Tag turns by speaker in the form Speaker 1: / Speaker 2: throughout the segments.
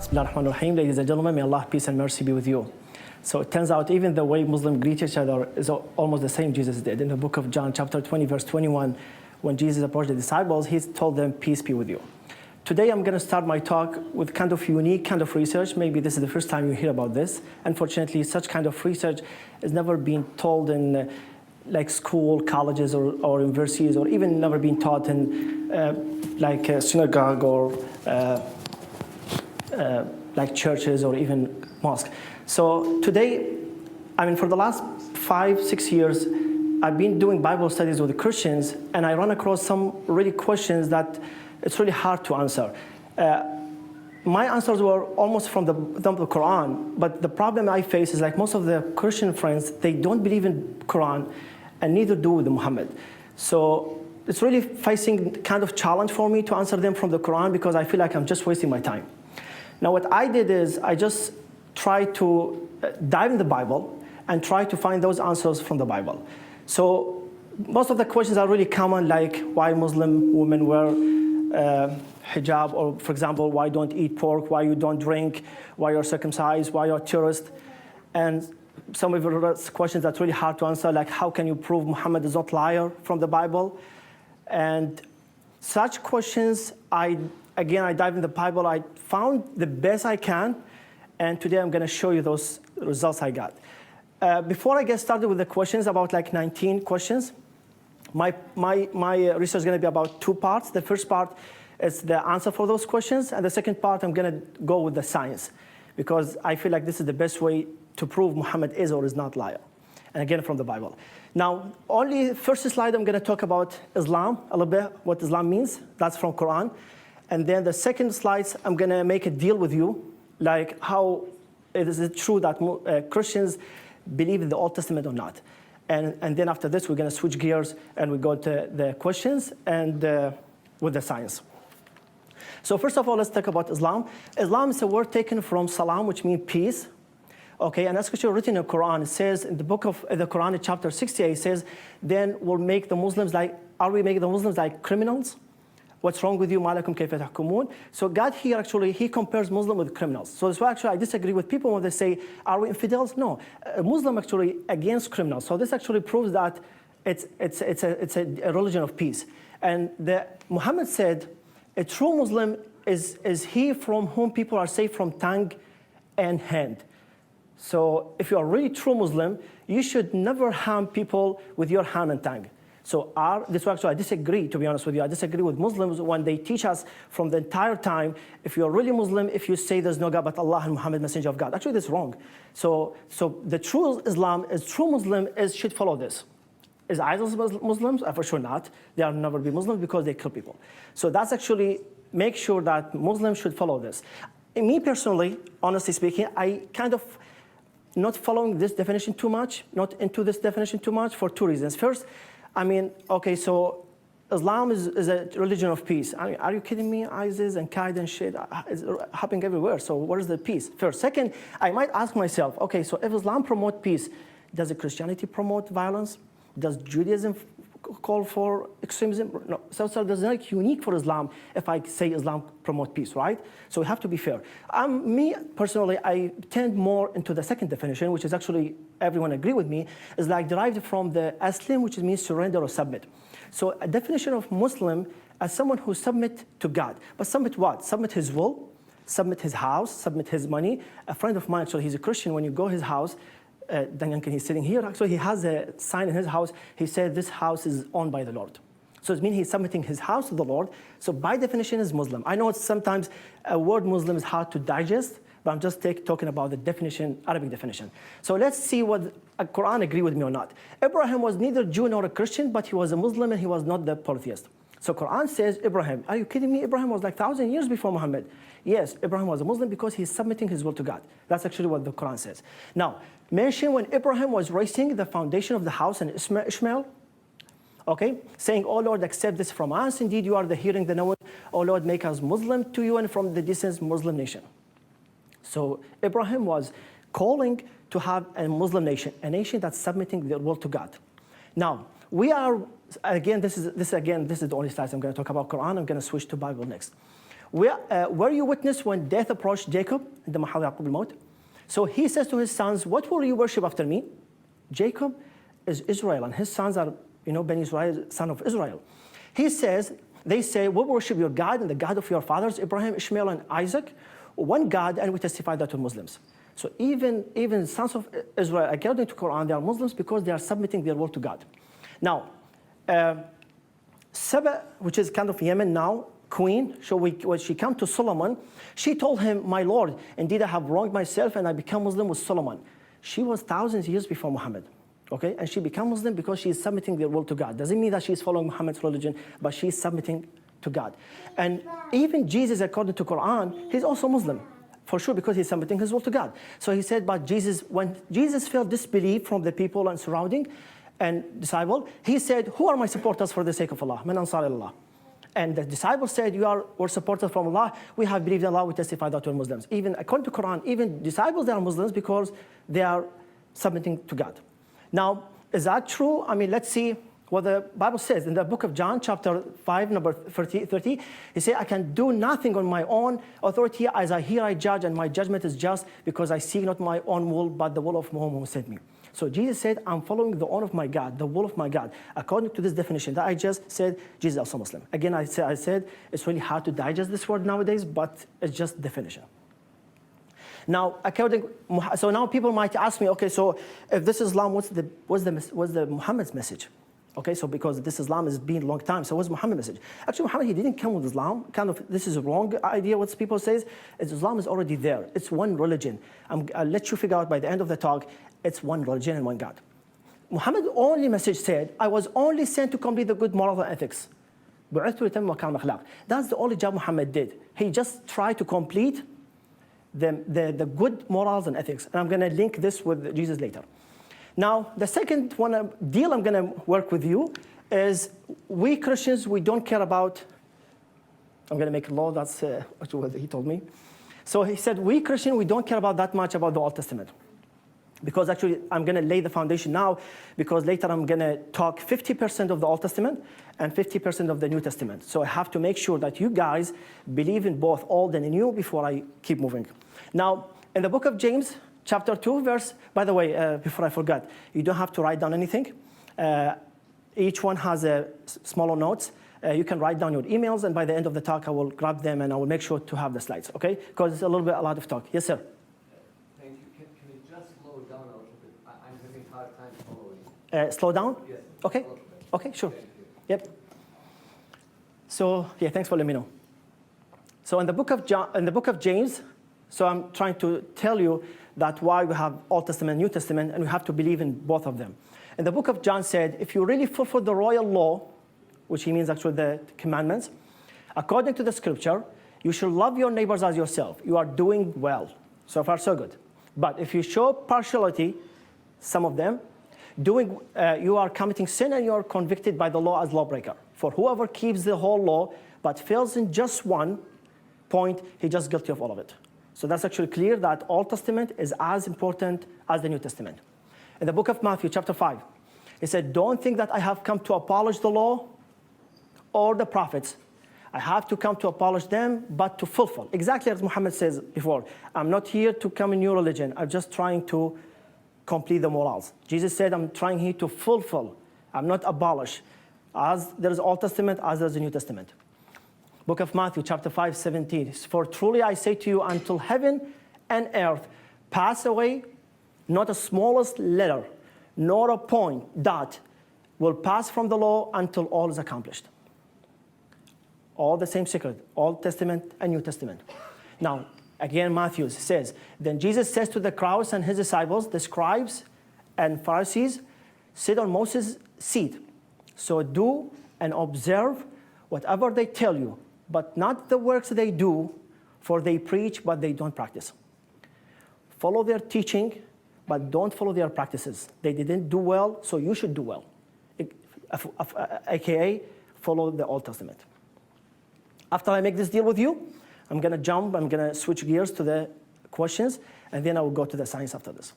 Speaker 1: Bismillah ar-Rahman ar-Rahim. Ladies and gentlemen, may Allah peace and mercy be with you. So it turns out even the way Muslims greet each other is almost the same Jesus did. In the book of John, chapter 20, verse 21, when Jesus approached the disciples, he told them, peace be with you. Today I'm going to start my talk with kind of unique kind of research. Maybe this is the first time you hear about this. Unfortunately, such kind of research has never been told in like school, colleges, or universities, or even never been taught in like a synagogue or like churches or even mosque. So today, I mean, for the last 5-6 years, I've been doing Bible studies with the Christians, and I run across some really questions that it's really hard to answer. My answers were almost from the Quran, but the problem I face is like most of the Christian friends, they don't believe in Quran, and neither do with Muhammad. So it's really facing kind of challenge for me to answer them from the Quran because I feel like I'm just wasting my time. Now what I did is I just tried to dive in the Bible and try to find those answers from the Bible. So most of the questions are really common, like why Muslim women wear hijab, or for example, why don't eat pork, why you don't drink, why you're circumcised, why you're a tourist. And some of the questions that's really hard to answer, like how can you prove Muhammad is not a liar from the Bible? And such questions, I dive in the Bible, I found the best I can, and today I'm going to show you those results I got. Before I get started with the questions, about like 19 questions, my research is going to be about 2 parts. The first part is the answer for those questions, and the second part I'm going to go with the science, because I feel like this is the best way to prove Muhammad is or is not liar, and again from the Bible. Now, only first slide I'm going to talk about Islam, a little bit, what Islam means. That's from Quran. And then the second slides, I'm going to make a deal with you, like how is it true that Christians believe in the Old Testament or not. And then after this, we're going to switch gears and we go to the questions and with the science. So first of all, let's talk about Islam. Islam is a word taken from salam, which means peace. Okay, and that's actually written in the Quran. It says in the book of the Quran, chapter 68, it says, then we'll make the Muslims like, are we making the Muslims like criminals? What's wrong with you? Ma lakum kayfa tahkumun? So God here actually, he compares Muslim with criminals. So that's why actually I disagree with people when they say, are we infidels? No, a Muslim actually against criminals. So this actually proves that it's a religion of peace. And Muhammad said, a true Muslim is he from whom people are safe from tongue and hand. So if you are really true Muslim, you should never harm people with your hand and tongue. So this actually, I disagree, to be honest with you. I disagree with Muslims when they teach us from the entire time, if you're really Muslim, if you say there's no God but Allah and Muhammad, messenger of God. Actually, that's wrong. So the true Islam, is true Muslim, should follow this. Is ISIS Muslims? For sure not. They'll never be Muslims because they kill people. So that's actually, make sure that Muslims should follow this. And me personally, honestly speaking, I kind of not following this definition too much, not into this definition too much for 2 reasons. First, I mean, okay, so Islam is a religion of peace. I mean, are you kidding me? ISIS and Qaeda and shit is happening everywhere. So where is the peace? First. Second, I might ask myself, okay, so if Islam promotes peace, does Christianity promote violence? Does Judaism call for extremism? No. So there's nothing unique for Islam if I say Islam promotes peace, right? So we have to be fair. Me, personally, I tend more into the second definition, which is actually, everyone agree with me, is like derived from the aslim, which means surrender or submit. So a definition of Muslim as someone who submit to God. But submit what? Submit his will, submit his house, submit his money. A friend of mine, actually, he's a Christian. When you go to his house, Danyankan, he's sitting here. Actually, he has a sign in his house. He said, this house is owned by the Lord. So it means he's submitting his house to the Lord. So by definition, is Muslim. I know it's sometimes a word Muslim is hard to digest, but I'm just talking about the definition, Arabic definition. So let's see what Quran agree with me or not. Abraham was neither Jew nor a Christian, but he was a Muslim and he was not the polytheist. So Quran says Abraham. Are you kidding me? Abraham was like 1,000 years before Muhammad. Yes, Abraham was a Muslim because he's submitting his will to God. That's actually what the Quran says. Now, mention when Abraham was raising the foundation of the house and Ishmael, okay, saying, oh Lord, accept this from us. Indeed, you are the hearing, the knowing. Oh Lord, make us Muslim to you and from the distance Muslim nation. So Abraham was calling to have a Muslim nation, a nation that's submitting their will to God. Now, we are, again, this is the only slides I'm going to talk about Quran. I'm going to switch to Bible next. were you witness when death approached Jacob? So he says to his sons, what will you worship after me? Jacob is Israel, and his sons are, Ben Israel, son of Israel. He says, they say, we worship your God and the God of your fathers, Abraham, Ishmael, and Isaac, one God, and we testify that to Muslims. So even sons of Israel, according to Quran, they are Muslims because they are submitting their will to God. Now, Saba, which is kind of Yemen now, queen, so when she came to Solomon, she told him, my Lord, indeed I have wronged myself and I become Muslim with Solomon. She was thousands of years before Muhammad. Okay, and she became Muslim because she is submitting their will to God. Doesn't mean that she is following Muhammad's religion, but she is submitting to God. And even Jesus, according to Quran, he's also Muslim, for sure, because he's submitting his will to God. So he said, but Jesus, when Jesus felt disbelief from the people and surrounding and disciple, he said, who are my supporters for the sake of Allah? Man ansar Allah. And the disciples said, we're supporters from Allah. We have believed in Allah. We testify that we're Muslims. Even according to Quran, even disciples, they are Muslims because they are submitting to God. Now, is that true? I mean, let's see what the Bible says. In the book of John, chapter 5, number 30, he said, I can do nothing on my own authority. As I hear, I judge, and my judgment is just because I seek not my own will, but the will of Muhammad who sent me. So Jesus said, I'm following the will of my God, the will of my God. According to this definition that I just said, Jesus is also Muslim. Again, I said it's really hard to digest this word nowadays, but it's just definition. Now, so now people might ask me, okay, so if this Islam, what's the Muhammad's message? Okay, so because this Islam has been a long time, so what's Muhammad's message? Actually, Muhammad, he didn't come with Islam. Kind of, this is a wrong idea, what people say. Islam is already there. It's one religion. I'll let you figure out by the end of the talk, it's one religion and one God. Muhammad's only message said, I was only sent to complete the good morals and ethics. That's the only job Muhammad did. He just tried to complete the good morals and ethics. And I'm going to link this with Jesus later. Now, the second deal I'm going to work with you is we Christians, we don't care about, I'm going to make a law, that's what he told me. So he said, we Christians, we don't care about that much about the Old Testament. Because actually, I'm going to lay the foundation now, because later I'm going to talk 50% of the Old Testament and 50% of the New Testament. So I have to make sure that you guys believe in both Old and New before I keep moving. Now, in the book of James, chapter 2, verse, by the way, before I forgot, you don't have to write down anything. Each one has a smaller notes. You can write down your emails, and by the end of the talk, I will grab them and I will make sure to have the slides, okay? Because it's a lot of talk. Yes, sir?
Speaker 2: Thank you. Can you just slow down a little bit? I'm having a hard time following.
Speaker 1: Slow down?
Speaker 2: Yes.
Speaker 1: Okay. Okay, sure. Yep. So, yeah, thanks for letting me know. So in the book of James, so I'm trying to tell you that why we have Old Testament and New Testament, and we have to believe in both of them. And the book of John said, if you really fulfill the royal law, which he means actually the commandments, according to the scripture, you should love your neighbors as yourself. You are doing well. So far, so good. But if you show partiality, some of them, you are committing sin and you are convicted by the law as lawbreaker. For whoever keeps the whole law but fails in just one point, he's just guilty of all of it. So that's actually clear that Old Testament is as important as the New Testament. In the book of Matthew, chapter 5, he said, don't think that I have come to abolish the law or the prophets. I have to come to abolish them, but to fulfill. Exactly as Muhammad says before, I'm not here to come in new religion. I'm just trying to complete the morals. Jesus said, I'm trying here to fulfill. I'm not abolish. As there is Old Testament, as there is the New Testament. Book of Matthew, chapter 5, 17. For truly I say to you, until heaven and earth pass away, not a smallest letter, nor a point, dot, will pass from the law until all is accomplished. All the same secret, Old Testament and New Testament. Now, again, Matthew says, then Jesus says to the crowds and his disciples, the scribes and Pharisees, sit on Moses' seat. So do and observe whatever they tell you, but not the works they do, for they preach, but they don't practice. Follow their teaching, but don't follow their practices. They didn't do well, so you should do well. AKA, follow the Old Testament. After I make this deal with you, I'm going to switch gears to the questions, and then I will go to the science after this.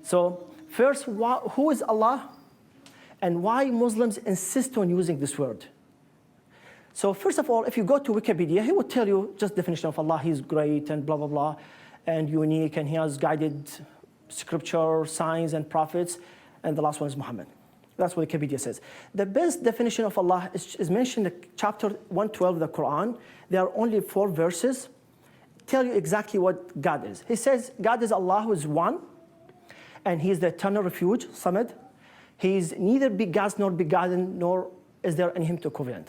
Speaker 1: So first, who is Allah, and why Muslims insist on using this word? So first of all, if you go to Wikipedia, he would tell you just definition of Allah. He's great and blah, blah, blah, and unique, and he has guided scripture, signs, and prophets. And the last one is Muhammad. That's what Wikipedia says. The best definition of Allah is mentioned in chapter 112 of the Quran. There are only 4 verses. Tell you exactly what God is. He says, God is Allah who is one, and He is the eternal refuge, Samad. He is neither begotten nor begotten, nor is there in Him to equivalent.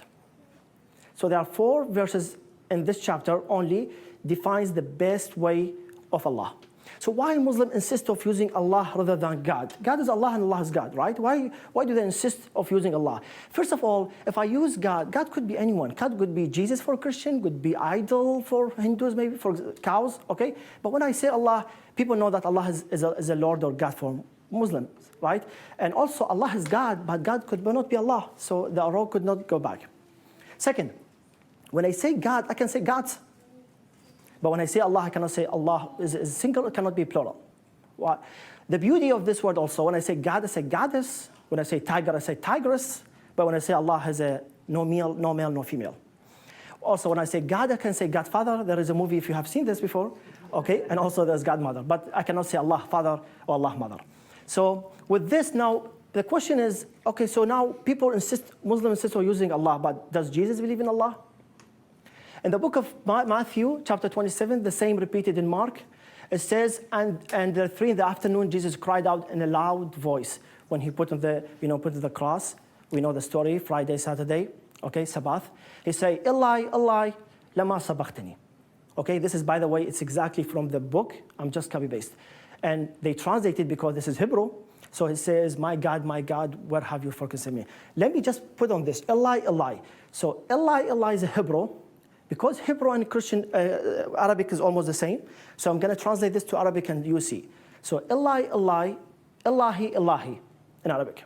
Speaker 1: So there are 4 verses in this chapter only defines the best way of Allah. So why Muslims insist of using Allah rather than God? God is Allah and Allah is God, right? Why do they insist of using Allah? First of all, if I use God, God could be anyone. God could be Jesus for a Christian, could be idol for Hindus, maybe for cows, okay? But when I say Allah, people know that Allah is a Lord or God for Muslims, right? And also Allah is God, but God could not be Allah. So the arrow could not go back. Second, when I say God, I can say gods. But when I say Allah, I cannot say Allah is single, it cannot be plural. What? The beauty of this word also, when I say God, I say goddess. When I say tiger, I say tigress. But when I say Allah has no male, no female. Also, when I say God, I can say Godfather. There is a movie, if you have seen this before, okay? And also there's Godmother. But I cannot say Allah Father or Allah Mother. So with this now, the question is, okay, so now Muslims insist on using Allah, but does Jesus believe in Allah? In the book of Matthew, chapter 27, the same repeated in Mark, it says, and at 3 in the afternoon, Jesus cried out in a loud voice when he put on the cross. We know the story, Friday, Saturday, okay, Sabbath. He say, Eli, Eli, lama sabachthani. Okay, this is, by the way, it's exactly from the book. I'm just copy-paste. And they translate it because this is Hebrew. So he says, my God, where have you forsaken me? Let me just put on this, Eli, Eli. So Eli is a Hebrew. Because Hebrew and Christian, Arabic is almost the same. So I'm going to translate this to Arabic and you see. So Eli, Eli, Ilahi, Ilahi in Arabic.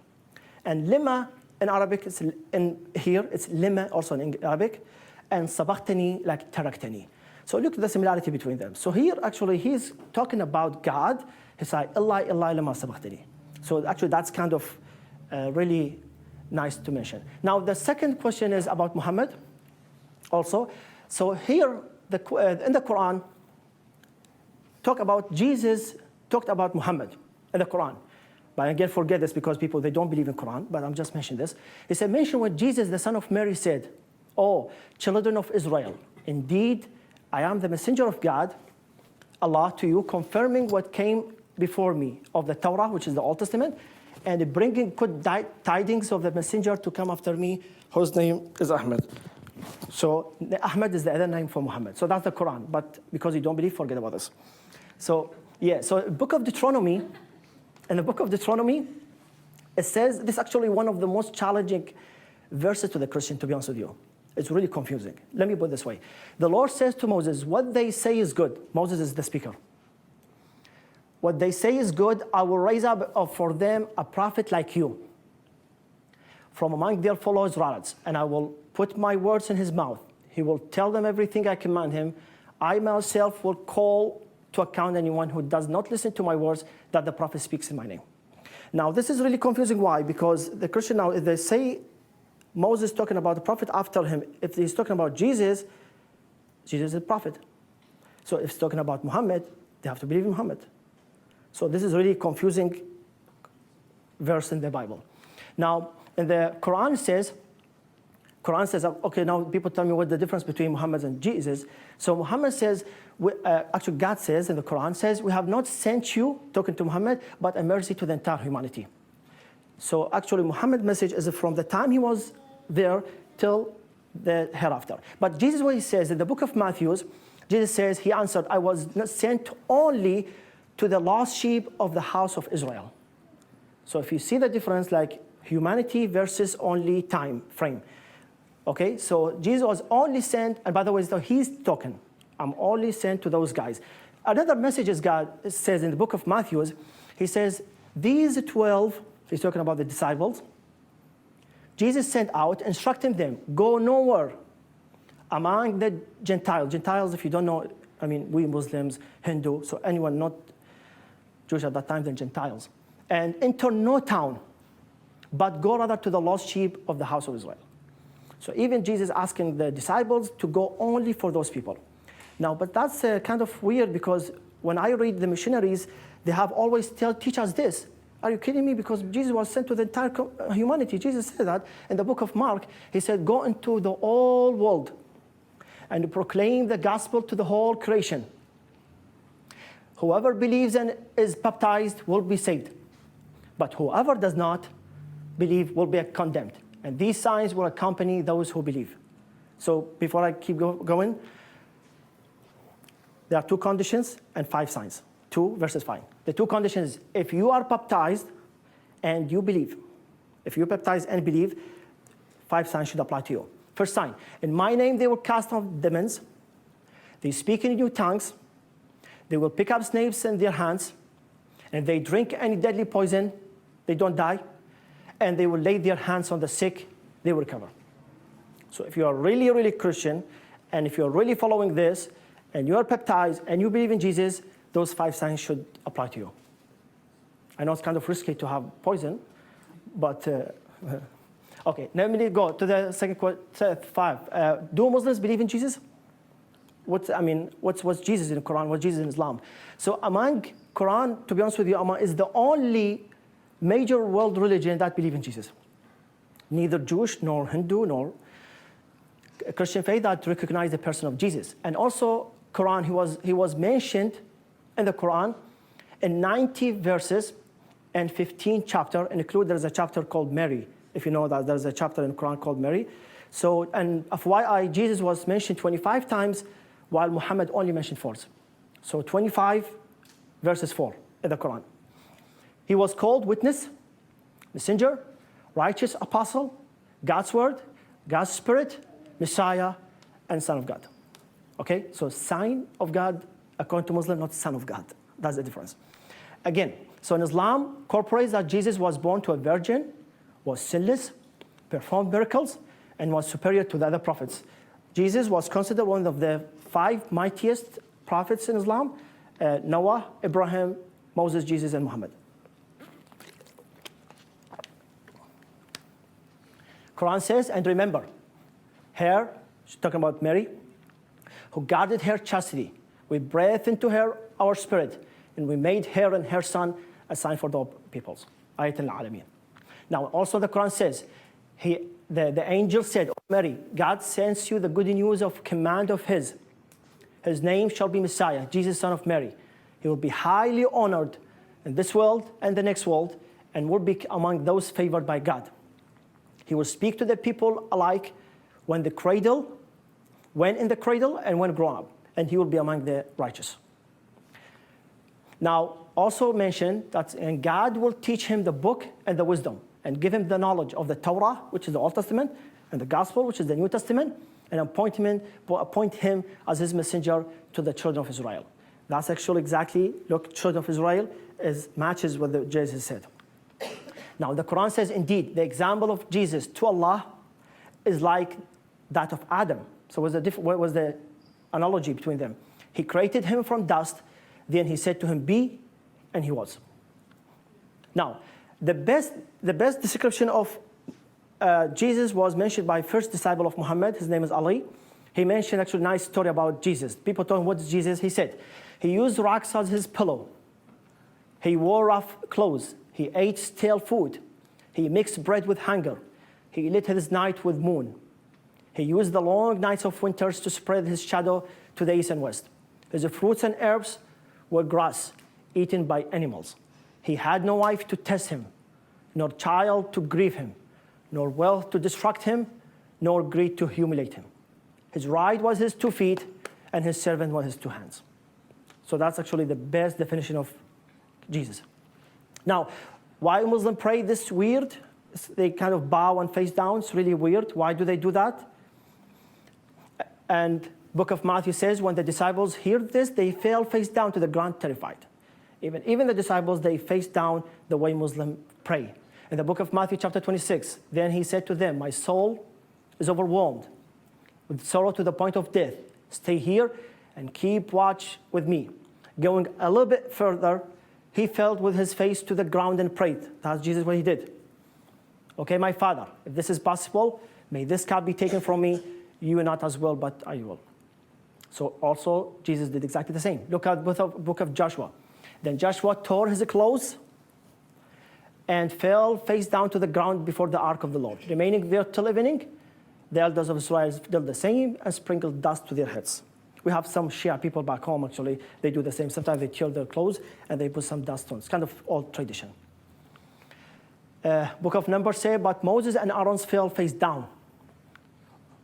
Speaker 1: And lima in Arabic, it's lima also in Arabic. And sabachthani, like taraktani. So look at the similarity between them. So here, actually, he's talking about God. He said, Eli, Eli, lama sabachthani. So actually, that's kind of really nice to mention. Now, the second question is about Muhammad also. So here, in the Quran, talk about Jesus, talked about Muhammad in the Quran. But again, forget this because people, they don't believe in Quran, but I'm just mentioning this. He said, mention when Jesus, the son of Mary, said, "Oh, children of Israel, indeed, I am the messenger of God, Allah, to you, confirming what came before me of the Torah, which is the Old Testament, and bringing good tidings of the messenger to come after me, whose name is Ahmed." So Ahmed is the other name for Muhammad. So that's the Quran. But because you don't believe, forget about this. So yeah, so book of Deuteronomy, in the book of Deuteronomy, it says, this is actually one of the most challenging verses to the Christian, to be honest with you. It's really confusing. Let me put it this way. The Lord says to Moses, what they say is good. Moses is the speaker. What they say is good, I will raise up for them a prophet like you from among their fellow Israelites, and I will put my words in his mouth. He will tell them everything I command him. I myself will call to account anyone who does not listen to my words that the prophet speaks in my name. Now, this is really confusing. Why? Because the Christian now, if they say Moses talking about the prophet after him, if he's talking about Jesus, Jesus is a prophet. So if he's talking about Muhammad, they have to believe in Muhammad. So this is really confusing verse in the Bible. Now, in the Quran says, okay, now people tell me what the difference between Muhammad and Jesus. So Muhammad says, actually God says in the Quran says, we have not sent you, talking to Muhammad, but a mercy to the entire humanity. So actually Muhammad's message is from the time he was there till the hereafter. But Jesus, what he says in the book of Matthew, Jesus says, he answered, I was not sent only to the lost sheep of the house of Israel. So if you see the difference, like humanity versus only time frame. Okay, so Jesus was only sent, and by the way, so he's talking, I'm only sent to those guys. Another message is God says in the book of Matthew, he says, these 12, he's talking about the disciples, Jesus sent out, instructing them, go nowhere among the Gentiles. Gentiles, if you don't know, I mean, we Muslims, Hindu, so anyone not Jewish at that time, they're Gentiles. And enter no town, but go rather to the lost sheep of the house of Israel. So even Jesus asking the disciples to go only for those people. Now, but that's kind of weird because when I read the missionaries, they have always teach us this. Are you kidding me? Because Jesus was sent to the entire humanity. Jesus said that in the book of Mark. He said, go into the whole world and proclaim the gospel to the whole creation. Whoever believes and is baptized will be saved. But whoever does not believe will be condemned. And these signs will accompany those who believe. So before I keep going, there are 2 conditions and 5 signs. 2 verses 5. The 2 conditions, if you are baptized and you believe, if you baptize and believe, 5 signs should apply to you. First sign, in my name they will cast out demons, they speak in new tongues, they will pick up snakes in their hands, and if they drink any deadly poison, they don't die, and they will lay their hands on the sick, they will recover. So if you are really, really Christian, and if you're really following this, and you are baptized, and you believe in Jesus, those 5 signs should apply to you. I know it's kind of risky to have poison, but okay. Now let me go to the second 5. Do Muslims believe in Jesus? What's Jesus in the Quran? What's Jesus in Islam? So among Quran, to be honest with you, is the only major world religion that believe in Jesus. Neither Jewish nor Hindu nor Christian faith that recognize the person of Jesus. And also Quran, he was mentioned in the Quran in 90 verses and 15 chapters, there's a chapter called Mary. If you know that there's a chapter in the Quran called Mary. So, and FYI, Jesus was mentioned 25 times, while Muhammad only mentioned 4. So 25 verses 4 in the Quran. He was called witness, messenger, righteous apostle, God's word, God's spirit, Messiah, and Son of God. Okay, so sign of God, according to Muslim, not Son of God. That's the difference. Again, so in Islam, incorporates that Jesus was born to a virgin, was sinless, performed miracles, and was superior to the other prophets. Jesus was considered one of the 5 mightiest prophets in Islam: Noah, Abraham, Moses, Jesus, and Muhammad. Quran says, and remember, her, she's talking about Mary, who guarded her chastity. We breathed into her our spirit, and we made her and her son a sign for the peoples. Ayat al-Alameen. Now, also the Quran says, the angel said, "Oh Mary, God sends you the good news of command of His. His name shall be Messiah, Jesus, son of Mary. He will be highly honored in this world and the next world, and will be among those favored by God. He will speak to the people alike when in the cradle, and when grown up, and he will be among the righteous." Now, also mentioned that and God will teach him the book and the wisdom, and give him the knowledge of the Torah, which is the Old Testament, and the Gospel, which is the New Testament, and appoint him as his messenger to the children of Israel. That's actually exactly, look, children of Israel matches what Jesus said. Now, the Quran says, indeed, the example of Jesus to Allah is like that of Adam. So what was the analogy between them? He created him from dust, then he said to him, be, and he was. Now, the best description of Jesus was mentioned by first disciple of Muhammad. His name is Ali. He mentioned actually a nice story about Jesus. People told him, what is Jesus? He said, he used rocks as his pillow. He wore rough clothes. He ate stale food. He mixed bread with hunger. He lit his night with moon. He used the long nights of winters to spread his shadow to the east and west. His fruits and herbs were grass eaten by animals. He had no wife to test him, nor child to grieve him, nor wealth to distract him, nor greed to humiliate him. His ride was his 2 feet, and his servant was his 2 hands. So that's actually the best definition of Jesus. Now, why Muslims pray this weird? They kind of bow and face down. It's really weird. Why do they do that? And Book of Matthew says, when the disciples heard this, they fell face down to the ground, terrified. Even the disciples, they face down the way Muslims pray. In the book of Matthew, chapter 26, then he said to them, my soul is overwhelmed with sorrow to the point of death. Stay here and keep watch with me. Going a little bit further, he fell with his face to the ground and prayed. That's Jesus what he did. Okay, my Father, if this is possible, May this cup be taken from me. You not as well, but I will. So also, Jesus did exactly the same. Look at the book of Joshua. Then Joshua tore his clothes and fell face down to the ground before the ark of the Lord. Remaining there till evening, the elders of Israel did the same and sprinkled dust to their heads. We have some Shia people back home, actually. They do the same. Sometimes they tear their clothes and they put some dust on. It's kind of old tradition. Book of Numbers say, but Moses and Aaron fell face down.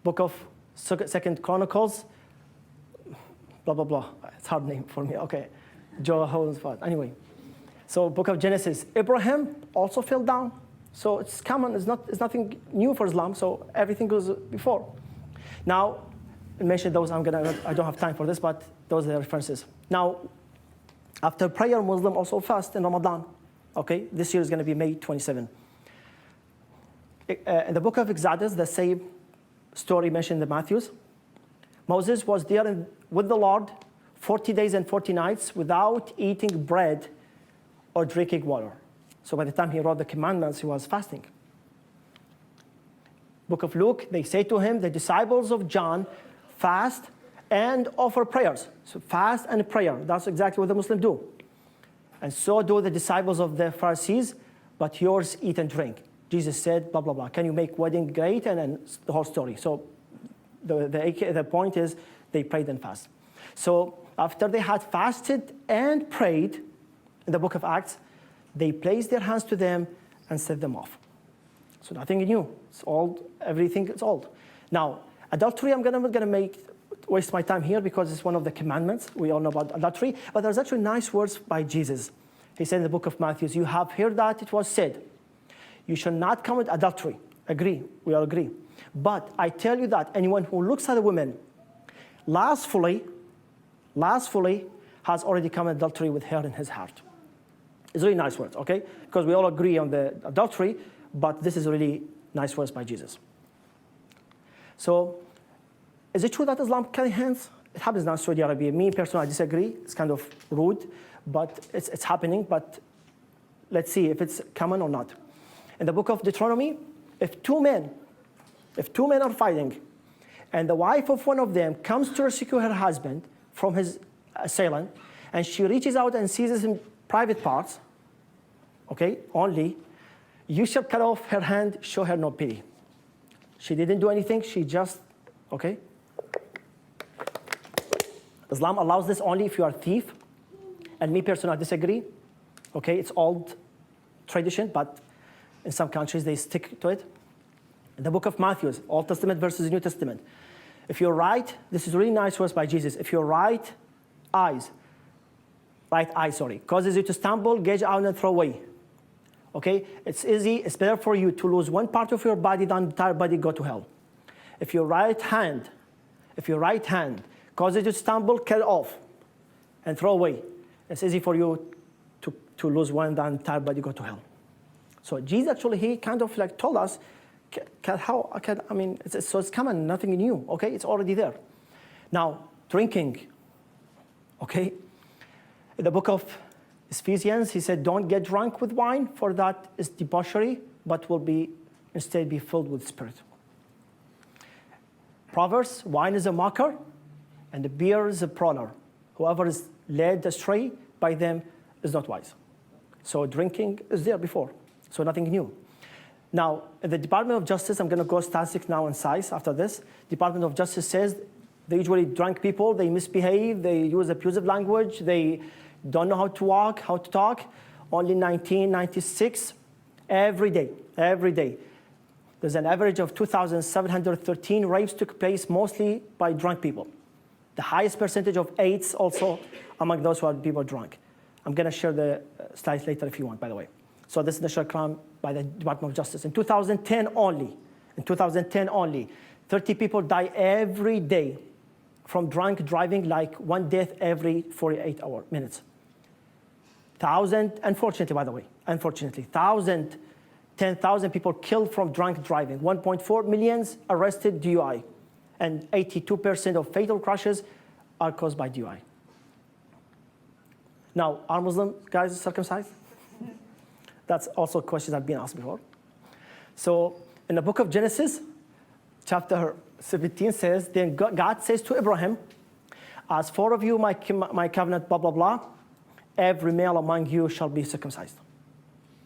Speaker 1: Book of Second Chronicles, blah, blah, blah. It's a hard name for me. Okay. Jehoshaphat. Anyway. So book of Genesis, Abraham also fell down. So it's common. It's nothing new for Islam. So everything goes before. Now, I mentioned those. I don't have time for this, but those are the references. Now, after prayer, Muslim also fast in Ramadan. Okay, this year is going to be May 27. In the book of Exodus, the same story mentioned in Matthews. Moses was there with the Lord 40 days and 40 nights without eating bread or drinking water. So by the time he wrote the commandments, he was fasting. Book of Luke, they say to him, the disciples of John fast and offer prayers. So fast and prayer, that's exactly what the Muslims do. And so do the disciples of the Pharisees, but yours eat and drink. Jesus said, blah, blah, blah. Can you make wedding great? And then the whole story. So the point is they prayed and fast. So after they had fasted and prayed, in the book of Acts, they placed their hands to them and set them off. So nothing new. It's old. Everything is old. Now, adultery, I'm not going to waste my time here because it's one of the commandments. We all know about adultery. But there's actually nice words by Jesus. He said in the book of Matthew, you have heard that it was said, you shall not commit adultery. Agree. We all agree. But I tell you that anyone who looks at a woman lustfully has already committed adultery with her in his heart. It's really nice words, okay? Because we all agree on the adultery, but this is really nice words by Jesus. So, is it true that Islam carry hands? It happens now in Saudi Arabia. Me personally, I disagree. It's kind of rude, but it's happening. But let's see if it's common or not. In the book of Deuteronomy, if two men are fighting, and the wife of one of them comes to rescue her husband from his assailant, and she reaches out and seizes him private parts, okay, only, you shall cut off her hand, show her no pity. She didn't do anything, she just, okay? Islam allows this only if you are a thief, and me personally, I disagree. Okay, it's old tradition, but in some countries they stick to it. In the book of Matthew, Old Testament versus New Testament. If you're right, this is really nice words by Jesus. If your right eye causes you to stumble, gouge out and throw away. Okay, it's easy. It's better for you to lose one part of your body than the entire body go to hell. If your right hand causes you to stumble, cut it off and throw away. It's easy for you to lose one than the entire body go to hell. So Jesus actually, he kind of like told us, so it's common, nothing new, okay? It's already there. Now, drinking, okay? In the book of Ephesians, he said, don't get drunk with wine, for that is debauchery, but will instead be filled with spirit. Proverbs, wine is a mocker, and the beer is a prowler. Whoever is led astray by them is not wise. So drinking is there before, so nothing new. Now, the Department of Justice, I'm going to go statistic now in size after this. Department of Justice says they usually drunk people, they misbehave, they use abusive language, they don't know how to walk, how to talk. Only 1996, every day, there's an average of 2,713 rapes took place mostly by drunk people. The highest percentage of AIDS also among those who are people drunk. I'm going to share the slides later if you want, by the way. So this is national crime by the Department of Justice. In 2010 only, 30 people die every day from drunk driving, like one death every 48 minutes. 10,000 people killed from drunk driving. 1.4 million arrested DUI. And 82% of fatal crashes are caused by DUI. Now, are Muslim guys circumcised? That's also a question that's been asked before. So in the book of Genesis, chapter 17 says, then God says to Abraham, as for of you, my covenant, blah, blah, blah, every male among you shall be circumcised.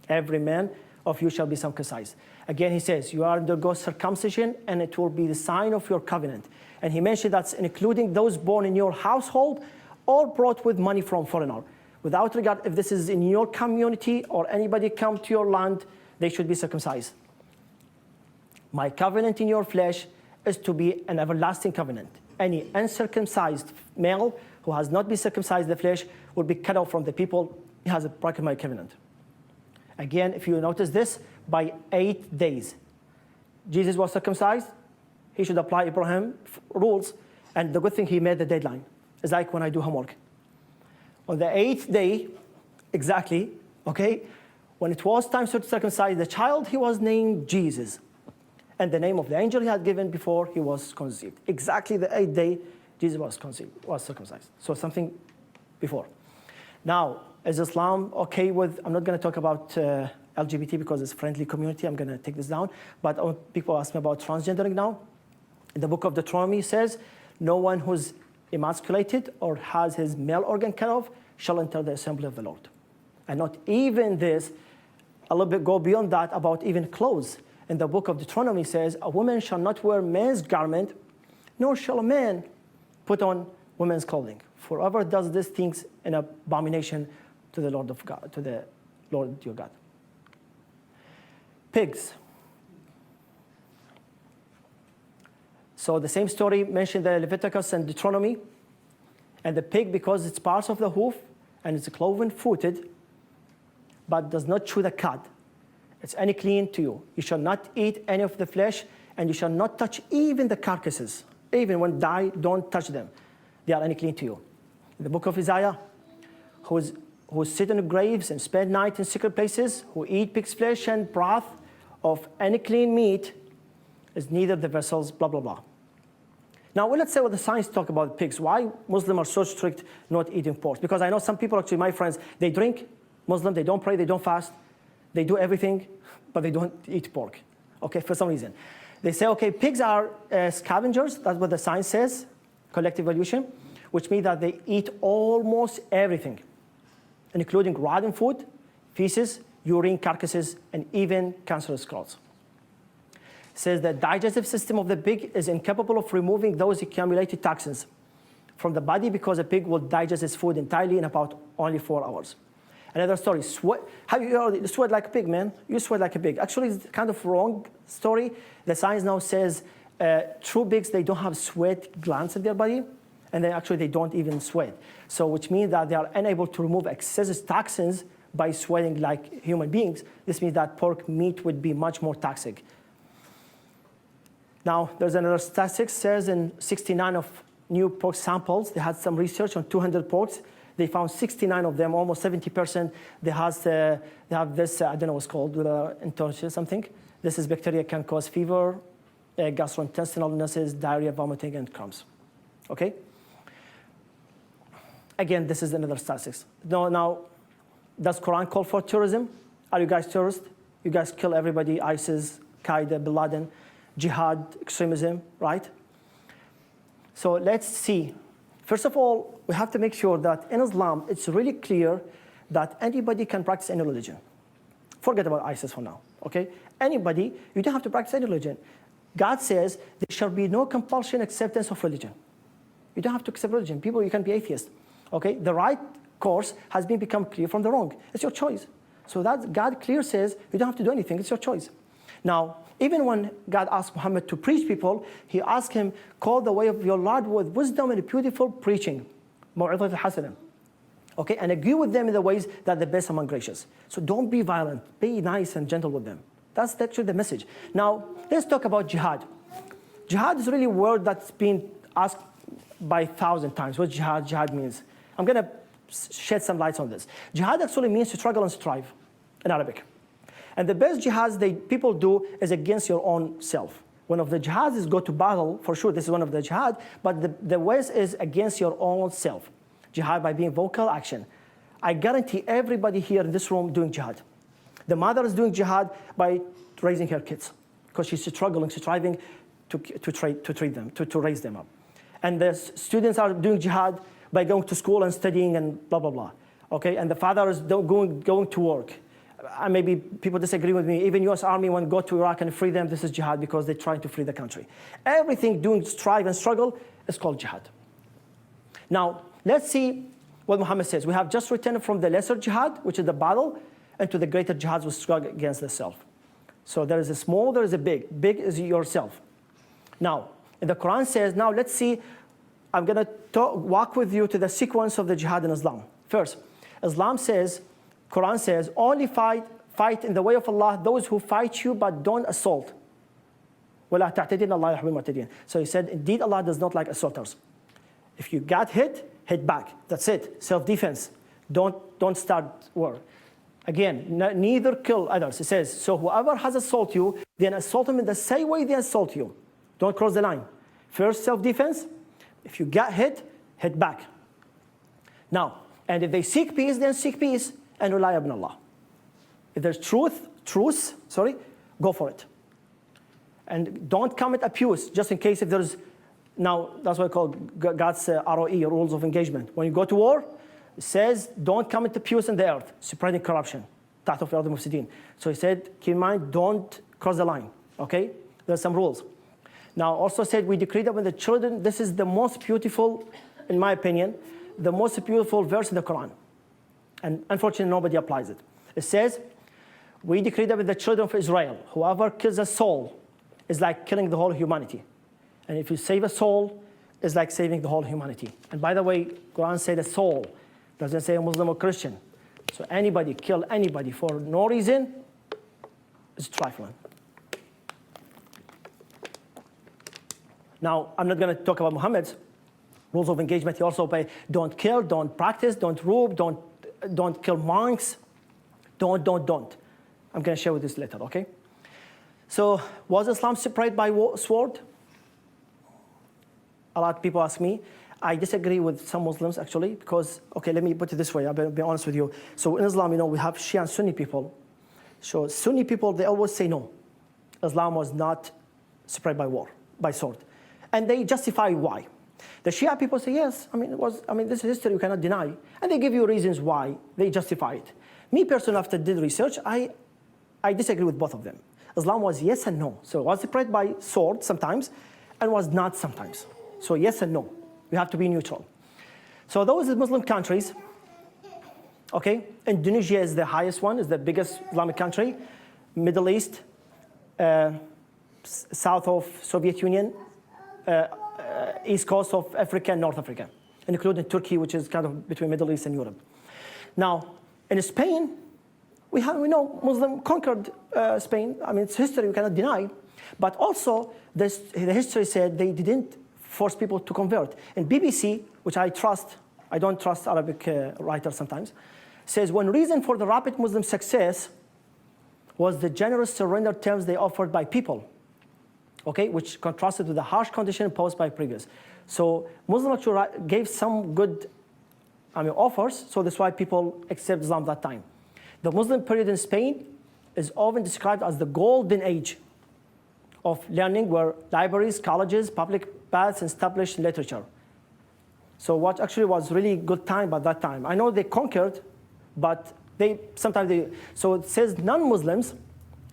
Speaker 1: Every man of you shall be circumcised. Again, he says, you are to undergo circumcision, and it will be the sign of your covenant. And he mentioned that's including those born in your household or brought with money from foreigner. Without regard if this is in your community or anybody come to your land, they should be circumcised. My covenant in your flesh is to be an everlasting covenant. Any uncircumcised male who has not been circumcised in the flesh will be cut off from the people. He has broken my covenant. Again, if you notice this, by 8 days, Jesus was circumcised. He should apply Abraham rules. And the good thing, he made the deadline. It's like when I do homework. On the 8th day, exactly, okay, when it was time to circumcise the child, he was named Jesus. And the name of the angel he had given before he was conceived. Exactly the 8th day, Jesus was circumcised. So something before. Now, is Islam okay with, I'm not going to talk about LGBT because it's a friendly community. I'm going to take this down. But people ask me about transgendering now. In the book of Deuteronomy says, no one who's emasculated or has his male organ cut off shall enter the assembly of the Lord. And not even this, a little bit go beyond that about even clothes. In the book of Deuteronomy says, a woman shall not wear man's garment, nor shall a man put on women's clothing. For whoever does these things in abomination to the Lord of God, to the Lord your God. Pigs. So the same story mentioned the Leviticus and Deuteronomy. And the pig, because it's part of the hoof and it's cloven-footed, but does not chew the cud. It's unclean to you. You shall not eat any of the flesh, and you shall not touch even the carcasses. Even when die, don't touch them. They are unclean to you. In the book of Isaiah, who sit in graves and spend night in secret places, who eat pig's flesh and broth of unclean meat, is neither the vessels, blah, blah, blah. Now, let's say what the science talk about pigs. Why Muslims are so strict not eating pork? Because I know some people, actually my friends, they drink, Muslim, they don't pray, they don't fast, they do everything, but they don't eat pork, okay, for some reason. They say, okay, pigs are scavengers, that's what the science says, collective evolution, which means that they eat almost everything, including rotten food, feces, urine, carcasses, and even cancerous growths. Says the digestive system of the pig is incapable of removing those accumulated toxins from the body because a pig will digest its food entirely in about only 4 hours. Another story, sweat. How you sweat like a pig, man? You sweat like a pig. Actually, it's kind of wrong story. The science now says true pigs, they don't have sweat glands in their body, and they don't even sweat. So which means that they are unable to remove excessive toxins by sweating like human beings. This means that pork meat would be much more toxic. Now, there's another statistic says in 69 of new pork samples, they had some research on 200 porks. They found 69 of them, almost 70%. They have this, I don't know what's called, intoleranced something. This is bacteria can cause fever, gastrointestinal illnesses, diarrhea, vomiting, and cramps. Okay? Again, this is another statistics. Now, does Quran call for terrorism? Are you guys terrorists? You guys kill everybody, ISIS, Qaeda, Bin Laden, jihad, extremism, right? So let's see. First of all, we have to make sure that in Islam, it's really clear that anybody can practice any religion. Forget about ISIS for now, okay? Anybody, you don't have to practice any religion. God says there shall be no compulsion acceptance of religion. You don't have to accept religion. People, you can be atheist, okay? The right course has become clear from the wrong. It's your choice. So that God clear says you don't have to do anything. It's your choice. Now, even when God asked Muhammad to preach people, he asked him, call the way of your Lord with wisdom and beautiful preaching. مَوْعِظَةٌ حَسَنَةٌ. Okay, and agree with them in the ways that the best among gracious. So don't be violent. Be nice and gentle with them. That's actually the message. Now, let's talk about jihad. Jihad is really a word that's been asked by 1,000 times. What jihad means? I'm going to shed some lights on this. Jihad actually means to struggle and strive in Arabic. And the best jihads people do is against your own self. One of the jihads is go to battle, for sure, this is one of the jihad, but the worst is against your own self. Jihad by being vocal action. I guarantee everybody here in this room doing jihad. The mother is doing jihad by raising her kids because she's struggling, she's striving treat them, to raise them up. And the students are doing jihad by going to school and studying and blah, blah, blah. Okay, and the fathers going to work. Maybe people disagree with me. Even U.S. Army, when go to Iraq and free them, this is jihad because they're trying to free the country. Everything doing strive and struggle is called jihad. Now, let's see what Muhammad says. We have just returned from the lesser jihad, which is the battle, and to the greater jihad, which struggle against the self. So there is a small, there is a big. Big is yourself. Now, and the Quran says, now let's see, I'm going to walk with you to the sequence of the jihad in Islam. First, Islam says, Quran says, only fight in the way of Allah those who fight you but don't assault. وَلَا تَعْتَدِينَ اللَّهُ يُحِبُّ الْمُعْتَدِينَ. So he said, indeed Allah does not like assaulters. If you got hit back. That's it. Self-defense. Don't start war. Again, neither kill others. It says, so whoever has assaulted you, then assault him in the same way they assault you. Don't cross the line. First, self-defense. If you get hit back. Now, and if they seek peace, then seek peace and rely upon Allah. If there's truth, go for it. And don't commit abuse, just in case if there's, now that's what I call God's ROE, rules of engagement. When you go to war, it says, don't commit abuse in the earth, spreading corruption. تحت في الأرض مفسدين. So he said, keep in mind, don't cross the line, okay? There's some rules. Now, also said, we decree that when the children, this is the most beautiful, in my opinion, the most beautiful verse in the Quran. And unfortunately, nobody applies it. It says, we decree that with the children of Israel, whoever kills a soul is like killing the whole humanity. And if you save a soul, it's like saving the whole humanity. And by the way, Quran said a soul, doesn't say a Muslim or Christian. So anybody, kill anybody for no reason is trifling. Now, I'm not going to talk about Muhammad's rules of engagement. He also say, don't kill, don't practice, don't rob, don't kill monks. Don't. I'm going to share with this later, okay? So, was Islam separated by sword? A lot of people ask me. I disagree with some Muslims, actually, because, okay, let me put it this way. I'll be honest with you. So, in Islam, we have Shia and Sunni people. So, Sunni people, they always say no. Islam was not separated by sword. And they justify why. The Shia people say, yes, this is history you cannot deny. And they give you reasons why they justify it. Me personally, after I did research, I disagree with both of them. Islam was yes and no. So it was separated by sword sometimes, and was not sometimes. So yes and no. We have to be neutral. So those are Muslim countries. Okay, Indonesia is the highest one, is the biggest Islamic country. Middle East, south of Soviet Union, east coast of Africa and North Africa, including Turkey, which is kind of between Middle East and Europe. Now, in Spain, we know Muslim conquered Spain. It's history we cannot deny. But also, the history said they didn't force people to convert. And BBC, which I don't trust Arabic writers sometimes, says one reason for the rapid Muslim success was the generous surrender terms they offered by people. Okay, which contrasted with the harsh condition imposed by previous. So Muslims actually gave some good offers, so that's why people accept Islam at that time. The Muslim period in Spain is often described as the golden age of learning, where libraries, colleges, public baths, and established literature. So what actually was really good time at that time. I know they conquered, but so it says non-Muslims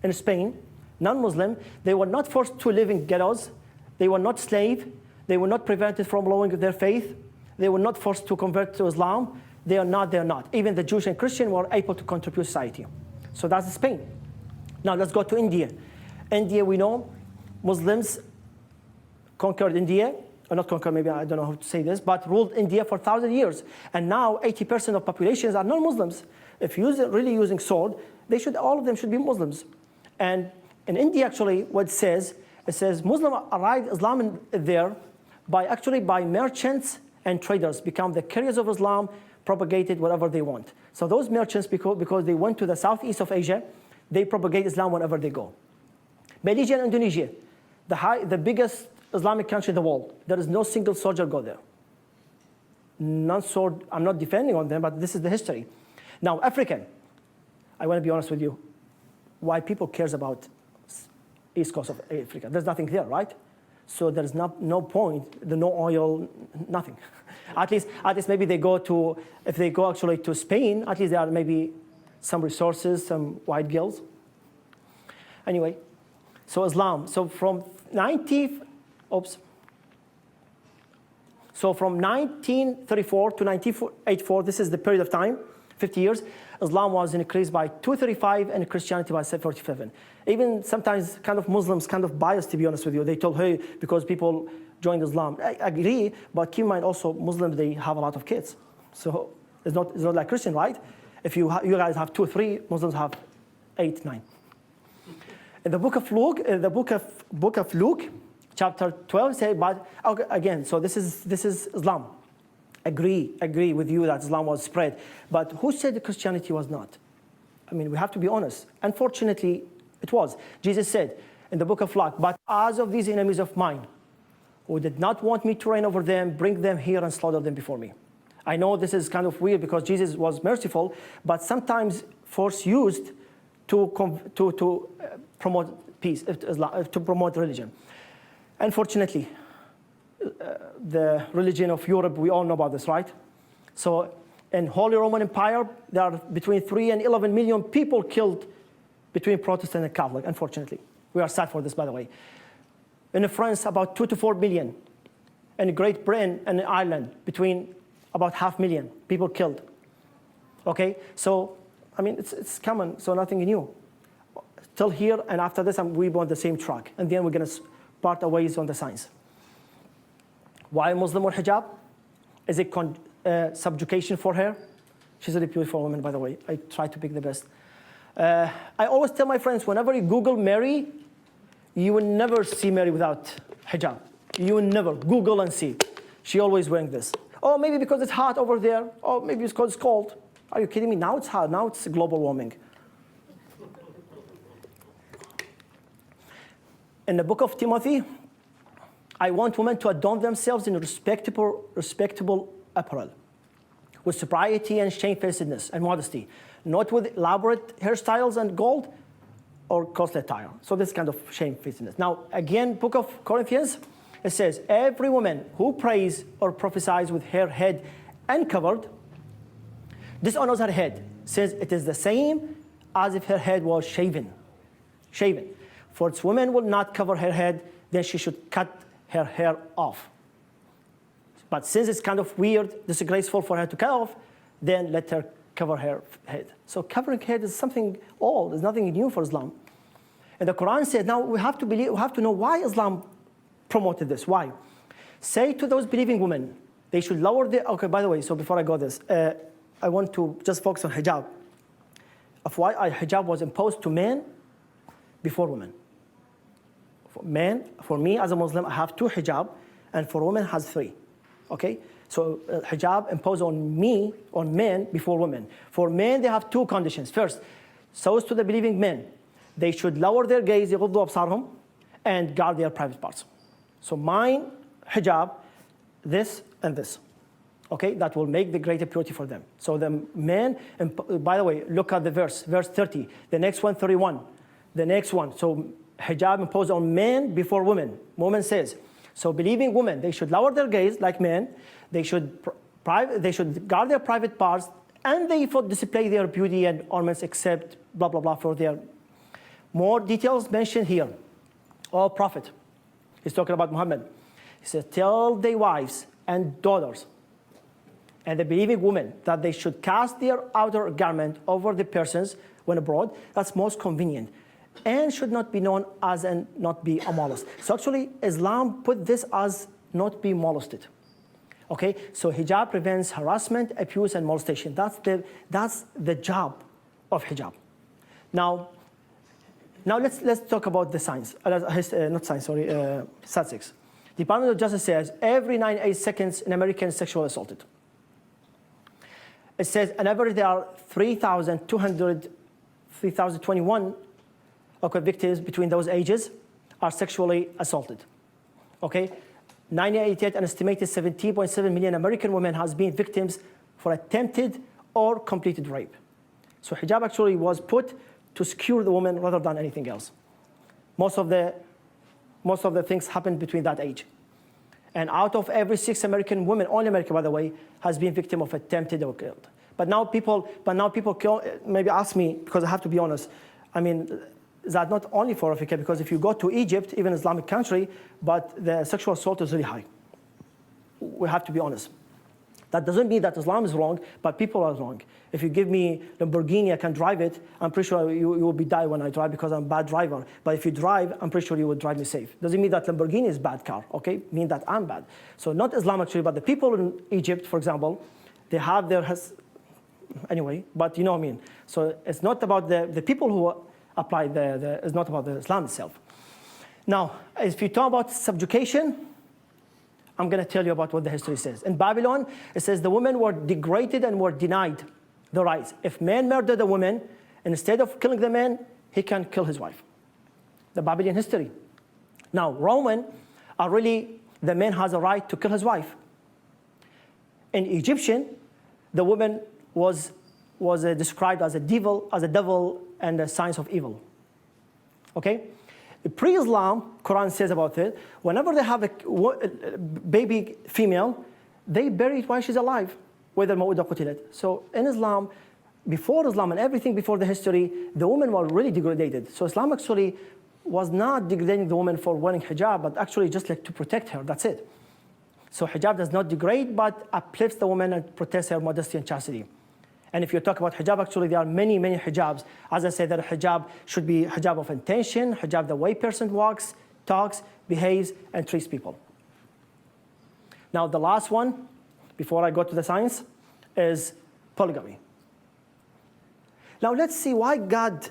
Speaker 1: in Spain, non-Muslim, they were not forced to live in ghettos. They were not slaves. They were not prevented from following their faith. They were not forced to convert to Islam. They are not. Even the Jewish and Christian were able to contribute to society. So that's Spain. Now let's go to India. India, we know Muslims conquered India, or not conquered, maybe I don't know how to say this, but ruled India for 1,000 years. And now 80% of populations are non-Muslims. If you're really using sword, all of them should be Muslims. And in India, actually, what it says Muslim arrived Islam there by merchants and traders, become the carriers of Islam, propagated whatever they want. So those merchants, because they went to the southeast of Asia, they propagate Islam wherever they go. Malaysia and Indonesia, the biggest Islamic country in the world, there is no single soldier go there. Non-sword, I'm not defending on them, but this is the history. Now, African, I want to be honest with you, why people cares about east coast of Africa. There's nothing there, right? So there's no point, no oil, nothing. At least maybe they go to, if they go actually to Spain, at least there are maybe some resources, some white girls. Anyway, so Islam. So from 1934 to 1984, this is the period of time, 50 years, Islam was increased by 235 and Christianity by 47. Even sometimes kind of Muslims kind of biased, to be honest with you. They told, hey, because people joined Islam. I agree, but keep in mind also Muslims, they have a lot of kids. So it's not like Christian, right? If you guys have 2 or 3, Muslims have 8, 9. In the book of Luke, chapter 12 say, but okay, again, so this is Islam. Agree with you that Islam was spread, but who said that Christianity was not? I mean, we have to be honest. Unfortunately, it was. Jesus said in the book of Luke, but as of these enemies of mine, who did not want me to reign over them, bring them here and slaughter them before me. I know this is kind of weird because Jesus was merciful, but sometimes force used to promote peace, to promote religion. Unfortunately, the religion of Europe, we all know about this, right? So in Holy Roman Empire, there are between 3 and 11 million people killed between Protestant and Catholic, unfortunately. We are sad for this, by the way. In France, about 2 to 4 million. In Great Britain and Ireland, between about 500,000 people killed. Okay, so, I mean, it's common, so nothing new. Till here, and after this, we on the same track. And then we're going to part our ways on the science. Why Muslim or hijab? Is it subjugation for her? She's a really beautiful woman, by the way. I try to pick the best. I always tell my friends, whenever you Google Mary, you will never see Mary without hijab. You will never Google and see. She always wearing this. Oh, maybe because it's hot over there. Oh, maybe it's because it's cold. Are you kidding me? Now it's hot. Now it's global warming. In the book of Timothy, I want women to adorn themselves in respectable apparel, with sobriety and shamefacedness and modesty, not with elaborate hairstyles and gold or costly attire. So this kind of shamefacedness. Now, again, book of Corinthians, it says, every woman who prays or prophesies with her head uncovered dishonors her head, since it is the same as if her head was shaven. For its woman will not cover her head, then she should cut her hair off. But since it's kind of weird, disgraceful for her to cut off, then let her cover her head. So covering head is something old. There's nothing new for Islam. And the Quran said, now we have to know why Islam promoted this. Why? Say to those believing women, they should lower their... Okay, by the way, so before I go this, I want to just focus on hijab. Of why hijab was imposed to men before women. For men, for me as a Muslim, I have 2 hijab, and for women has 3. Okay? So hijab imposed on men before women. For men, they have 2 conditions. First, so as to the believing men, they should lower their gaze, يغضوا أبصارهم, and guard their private parts. So mine, hijab, this and this. Okay, that will make the greater purity for them. So the men, and by the way, look at the verse 30. The next one, 31. The next one, so hijab imposed on men before women. Woman says, so believing women, they should lower their gaze like men. They should guard their private parts, and they display their beauty and ornaments except blah, blah, blah for their... More details mentioned here. Oh, Prophet, he's talking about Muhammad. He says, tell their wives and daughters and the believing women that they should cast their outer garment over the persons when abroad. That's most convenient. And should not be known as and not be a molest. So actually, Islam put this as not be molested. Okay, so hijab prevents harassment, abuse, and molestation. That's the job of hijab. Now let's talk about the science. Not science, sorry, statistics. The Department of Justice says every 9 seconds an American is sexually assaulted. It says on average there are 3,021 victims between those ages are sexually assaulted. Okay, 1988, an estimated 17.7 million American women has been victims for attempted or completed rape. So hijab actually was put to secure the woman rather than anything else. Most of the Most of the things happen between that age. And out of every 6 American women, only America, by the way, has been victim of attempted or killed. But now people maybe ask me, because I have to be honest, I mean, that not only for Africa, because if you go to Egypt, even Islamic country, but the sexual assault is really high. We have to be honest. That doesn't mean that Islam is wrong, but people are wrong. If you give me Lamborghini, I can drive it. I'm pretty sure you will be die when I drive because I'm a bad driver. But if you drive, I'm pretty sure you will drive me safe. Doesn't mean that Lamborghini is a bad car, okay? Mean that I'm bad. So not Islam actually, but the people in Egypt, for example, they have their, anyway, but you know what I mean. So it's not about the people who apply it's not about the Islam itself. Now, if you talk about subjugation, I'm going to tell you about what the history says. In Babylon, it says the women were degraded and were denied the rights. If man murdered a woman, instead of killing the man, he can kill his wife. The Babylonian history. Now, Roman are really, the man has a right to kill his wife. In Egyptian, the woman was described as a devil and a signs of evil. Okay? Pre-Islam, Quran says about it, whenever they have a baby female, they bury it while she's alive, whether mawuda qutilat. So in Islam, before Islam and everything before the history, the women were really degraded. So Islam actually was not degrading the woman for wearing hijab, but actually just like to protect her, that's it. So hijab does not degrade, but uplifts the woman and protects her modesty and chastity. And if you talk about hijab, actually there are many, many hijabs. As I said, that a hijab should be hijab of intention, hijab the way person walks, talks, behaves, and treats people. Now the last one, before I go to the science, is polygamy. Now let's see why God,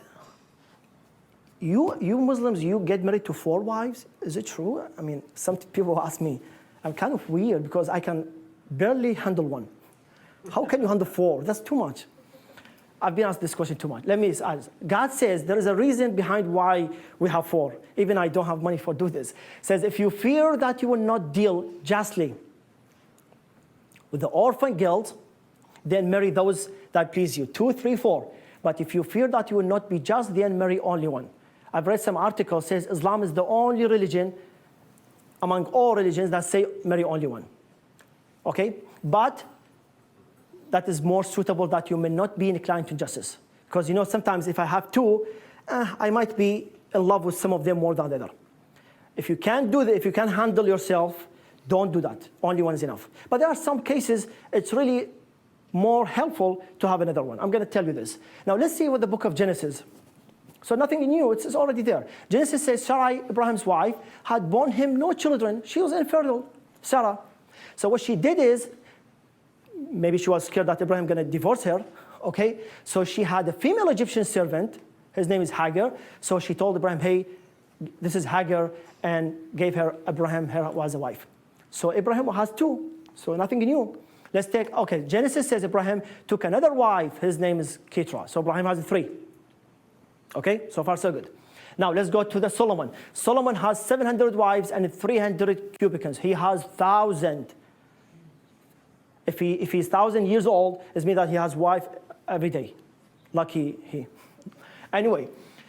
Speaker 1: you Muslims, you get married to 4 wives? Is it true? I mean, some people ask me, I'm kind of weird because I can barely handle one. How can you handle 4? That's too much. I've been asked this question too much. Let me ask. God says there is a reason behind why we have 4. Even I don't have money for do this. It says, if you fear that you will not deal justly with the orphan girls, then marry those that please you. 2, 3, 4. But if you fear that you will not be just, then marry only one. I've read some articles says Islam is the only religion among all religions that say marry only one. Okay? But that is more suitable that you may not be inclined to justice. Because you know, sometimes if I have 2, I might be in love with some of them more than the other. If you can't do that, if you can't handle yourself, don't do that. Only one is enough. But there are some cases, it's really more helpful to have another one. I'm going to tell you this. Now let's see what the book of Genesis. So nothing new, it's already there. Genesis says Sarai, Abraham's wife, had borne him no children. She was infertile, Sarah. So what she did is, maybe she was scared that Abraham going to divorce her, okay? So she had a female Egyptian servant. His name is Hagar. So she told Abraham, hey, this is Hagar, and gave her Abraham her as a wife. So Abraham has 2, so nothing new. Let's take, okay, Genesis says Abraham took another wife. His name is Keturah. So Abraham has 3. Okay, so far so good. Now let's go to the Solomon. Solomon has 700 wives and 300 concubines. He has 1,000. If he's 1,000 years old, it means that he has wife every day. Lucky he. Anyway,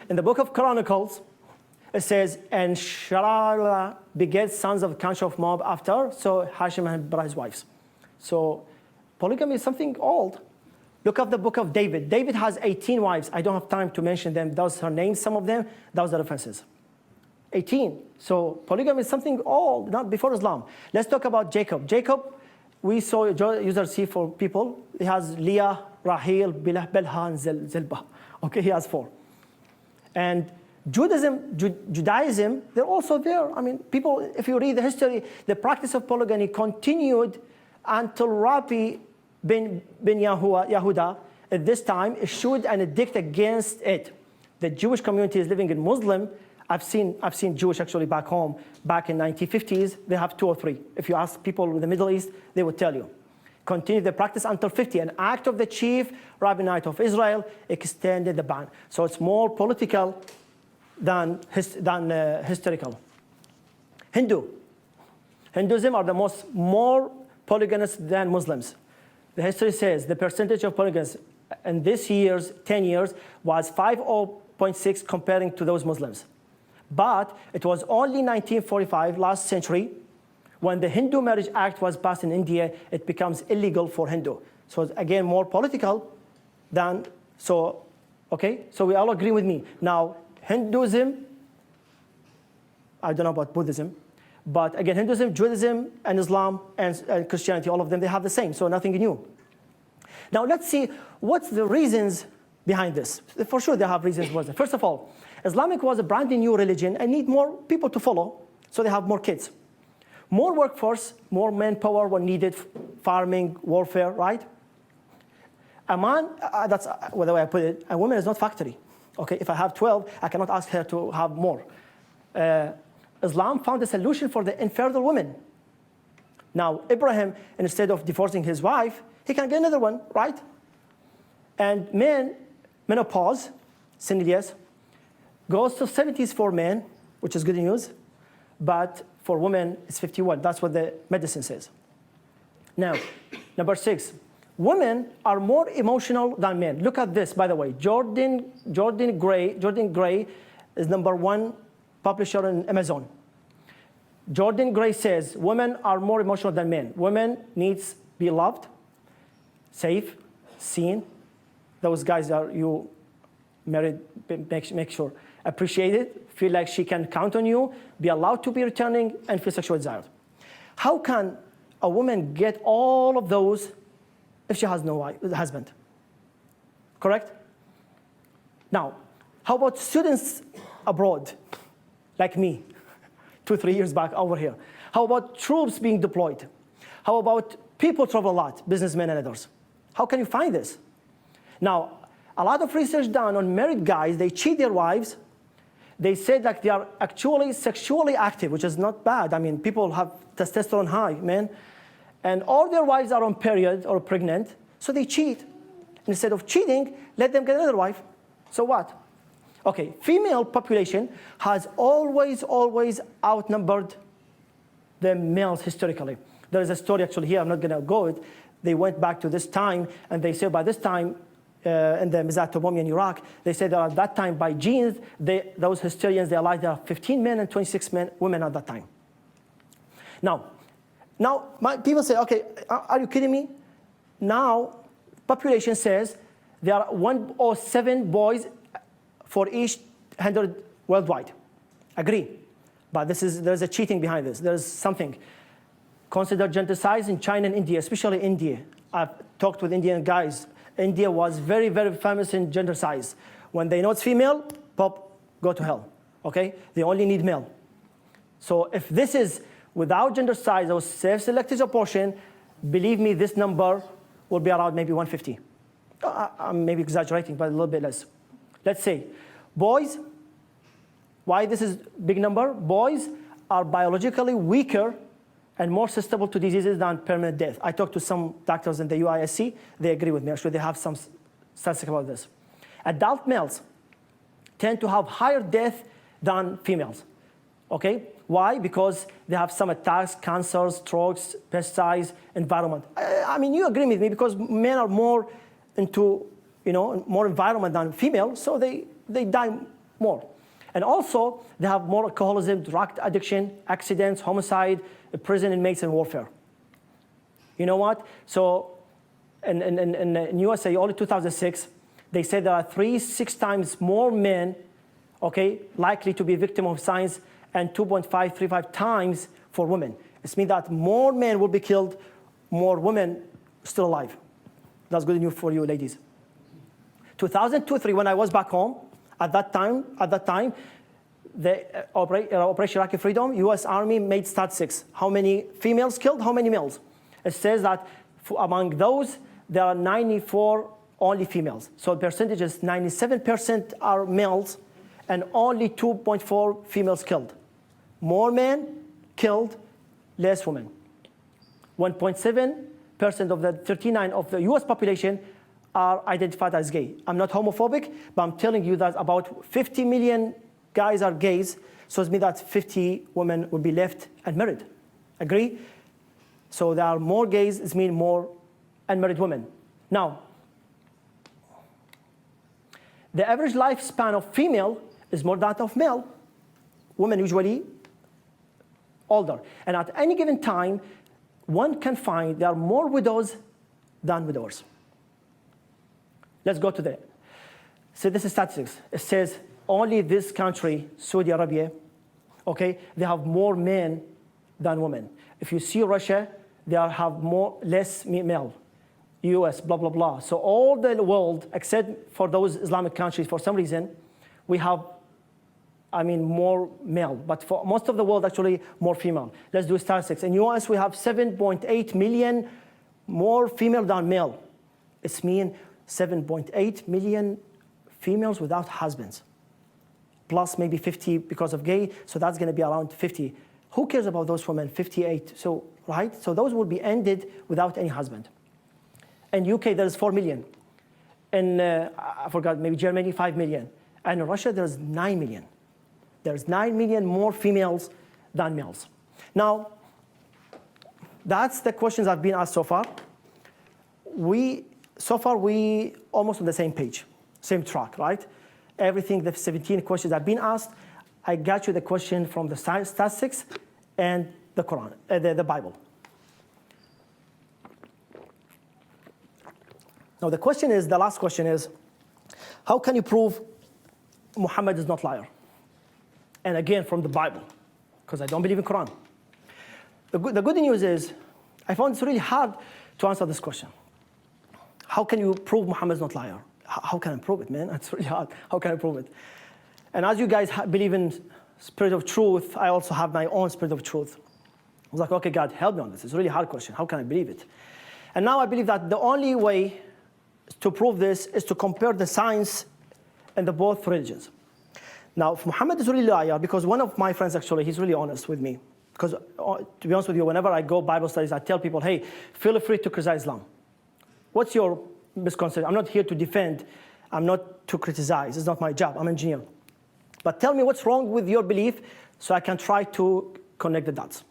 Speaker 1: in the book of Chronicles, it says, and Sharala begat sons of Council of Moab after, so Hashem had brought his wives. So polygamy is something old. Look at the book of David. David has 18 wives. I don't have time to mention them. Those are her names, some of them. Those are references. 18. So polygamy is something old, not before Islam. Let's talk about Jacob. Jacob, we saw user C for people. He has Leah, Rahel, Bilhah, Bilhah, and Zilpah. Okay, he has 4. And Judaism, they're also there. I mean, people, if you read the history, the practice of polygamy continued until Rabbi bin Yehuda at this time issued an edict against it. The Jewish community is living in Muslim. I've seen Jewish actually back home, back in 1950s, they have 2 or 3. If you ask people in the Middle East, they would tell you. Continue the practice until 50. An act of the chief rabbinate of Israel extended the ban. So it's more political than historical. Hinduism are the more polygamous than Muslims. The history says the percentage of polygamy in this year's 10 years was 5.6 comparing to those Muslims. But it was only 1945, last century, when the Hindu Marriage Act was passed in India, it becomes illegal for Hindu. So again, more political than, so, okay? So we all agree with me. Now, Hinduism, I don't know about Buddhism, but again, Hinduism, Judaism, and Islam, and Christianity, all of them, they have the same, so nothing new. Now let's see what's the reasons behind this. For sure they have reasons. First of all, Islamic was a brand new religion and need more people to follow, so they have more kids. More workforce, more manpower were needed, farming, warfare, right? A man, that's the way I put it, a woman is not factory. Okay, if I have 12, I cannot ask her to have more. Islam found a solution for the infertile woman. Now, Abraham, instead of divorcing his wife, he can get another one, right? And men, menopause, senile years, goes to 70s for men, which is good news, but for women, it's 51. That's what the medicine says. Now, number 6, women are more emotional than men. Look at this, by the way. Jordan Gray is #1 publisher on Amazon. Jordan Gray says women are more emotional than men. Women needs be loved, safe, seen. Those guys are you married, make sure appreciated, feel like she can count on you, be allowed to be returning, and feel sexual desire. How can a woman get all of those if she has no husband? Correct? Now, how about students abroad, like me, 2-3 years back over here? How about troops being deployed? How about people travel a lot, businessmen and others? How can you find this? Now, a lot of research done on married guys, they cheat their wives. They said that they are actually sexually active, which is not bad. I mean, people have testosterone high, man. And all their wives are on period or pregnant, so they cheat. Instead of cheating, let them get another wife. So what? Okay, female population has always outnumbered the males historically. There is a story actually here, I'm not gonna go it. They went back to this time, and they say by this time, in the Mesopotamian Iraq, they said that at that time, by genes, those historians, they allied there are 15 men and 26 women at that time. Now people say, okay, are you kidding me? Now, population says there are 107 boys for each 100 worldwide. Agree. But there's a cheating behind this. There's something. Consider gendercide in China and India, especially India. I've talked with Indian guys. India was very, very famous in gendercide. When they know it's female, pop, go to hell. Okay? They only need male. So if this is without gendercide or self-selected abortion, believe me, this number will be around maybe 150. I'm maybe exaggerating, but a little bit less. Let's say boys, why this is big number? Boys are biologically weaker and more susceptible to diseases than permanent death. I talked to some doctors in the UISC. They agree with me. Actually, they have some statistics about this. Adult males tend to have higher death than females. Okay? Why? Because they have some attacks, cancers, strokes, pesticides, environment. I mean, you agree with me because men are more into, more environment than female, so they die more. And also, they have more alcoholism, drug addiction, accidents, homicide, prison inmates, and warfare. You know what? So in USA, only 2006, they said there are 6 times more men, okay, likely to be victim of science, and 2.535 times for women. It means that more men will be killed, more women still alive. That's good news for you, ladies. 2002-3, when I was back home, at that time, the Operation Iraqi Freedom, U.S. Army made statistics. How many females killed? How many males? It says that among those, there are 94 only females. So the percentage is 97% are males, and only 2.4 females killed. More men killed, less women. 1.7% of the 39 of the U.S. population are identified as gay. I'm not homophobic, but I'm telling you that about 50 million guys are gays, so it means that 50 women will be left unmarried. Agree? So there are more gays, it means more unmarried women. Now, the average lifespan of female is more than that of male. women usually older. And at any given time, one can find there are more widows than widowers. Let's go to this is statistics. It says only this country, Saudi Arabia, okay, they have more men than women. If you see Russia, they have less male. US, blah, blah, blah. So all the world, except for those Islamic countries, for some reason, we have, more male. But for most of the world, actually, more female. Let's do statistics. In US, we have 7.8 million more female than male. It's mean 7.8 million females without husbands. Plus maybe 50 because of gay, so that's going to be around 50. Who cares about those women? 58, so, right? So those will be ended without any husband. In UK, there's 4 million. In, I forgot, maybe Germany, 5 million. And in Russia, there's 9 million. There's 9 million more females than males. Now, that's the questions I've been asked so far. So far, we almost on the same page, same track, right? Everything, the 17 questions I've been asked, I got you the question from the statistics and the Quran, the Bible. Now the last question is, how can you prove Muhammad is not a liar? And again, from the Bible, because I don't believe in Quran. The good news is, I found it's really hard to answer this question. How can you prove Muhammad is not a liar? How can I prove it, man? It's really hard. How can I prove it? And as you guys believe in spirit of truth, I also have my own spirit of truth. I was like, okay, God, help me on this. It's a really hard question. How can I believe it? And now I believe that the only way to prove this is to compare the science in the both religions. Now, if Muhammad is really a liar, because one of my friends actually, he's really honest with me. Because to be honest with you, whenever I go Bible studies, I tell people, hey, feel free to criticize Islam. What's your misconception? I'm not here to defend. I'm not to criticize. It's not my job. I'm an engineer. But tell me what's wrong with your belief so I can try to connect the dots.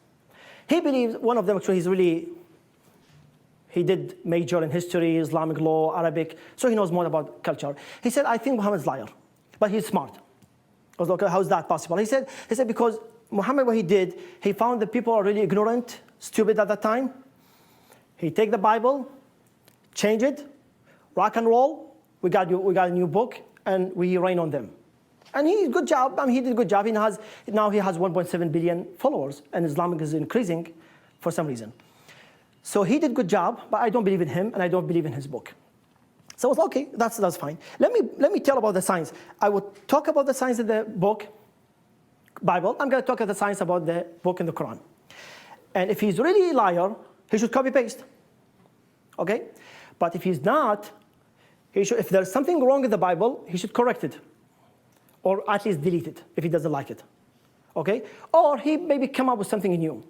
Speaker 1: He believes, one of them actually, he did major in history, Islamic law, Arabic, so he knows more about culture. He said, I think Muhammad's a liar, but he's smart. I was like, how's that possible? He said because Muhammad, what he did, he found that people are really ignorant, stupid at that time. He take the Bible, change it, rock and roll, we got a new book, and we rain on them. And he did a good job. He did a good job. Now he has 1.7 billion followers, and Islamic is increasing for some reason. So he did a good job, but I don't believe in him, and I don't believe in his book. So I was okay, that's fine. Let me tell about the science. I would talk about the science in the book, Bible. I'm going to talk about the science about the book in the Quran. And if he's really a liar, he should copy-paste. Okay? But if he's not, if there's something wrong in the Bible, he should correct it. Or at least delete it, if he doesn't like it. Okay? Or he maybe come up with something new.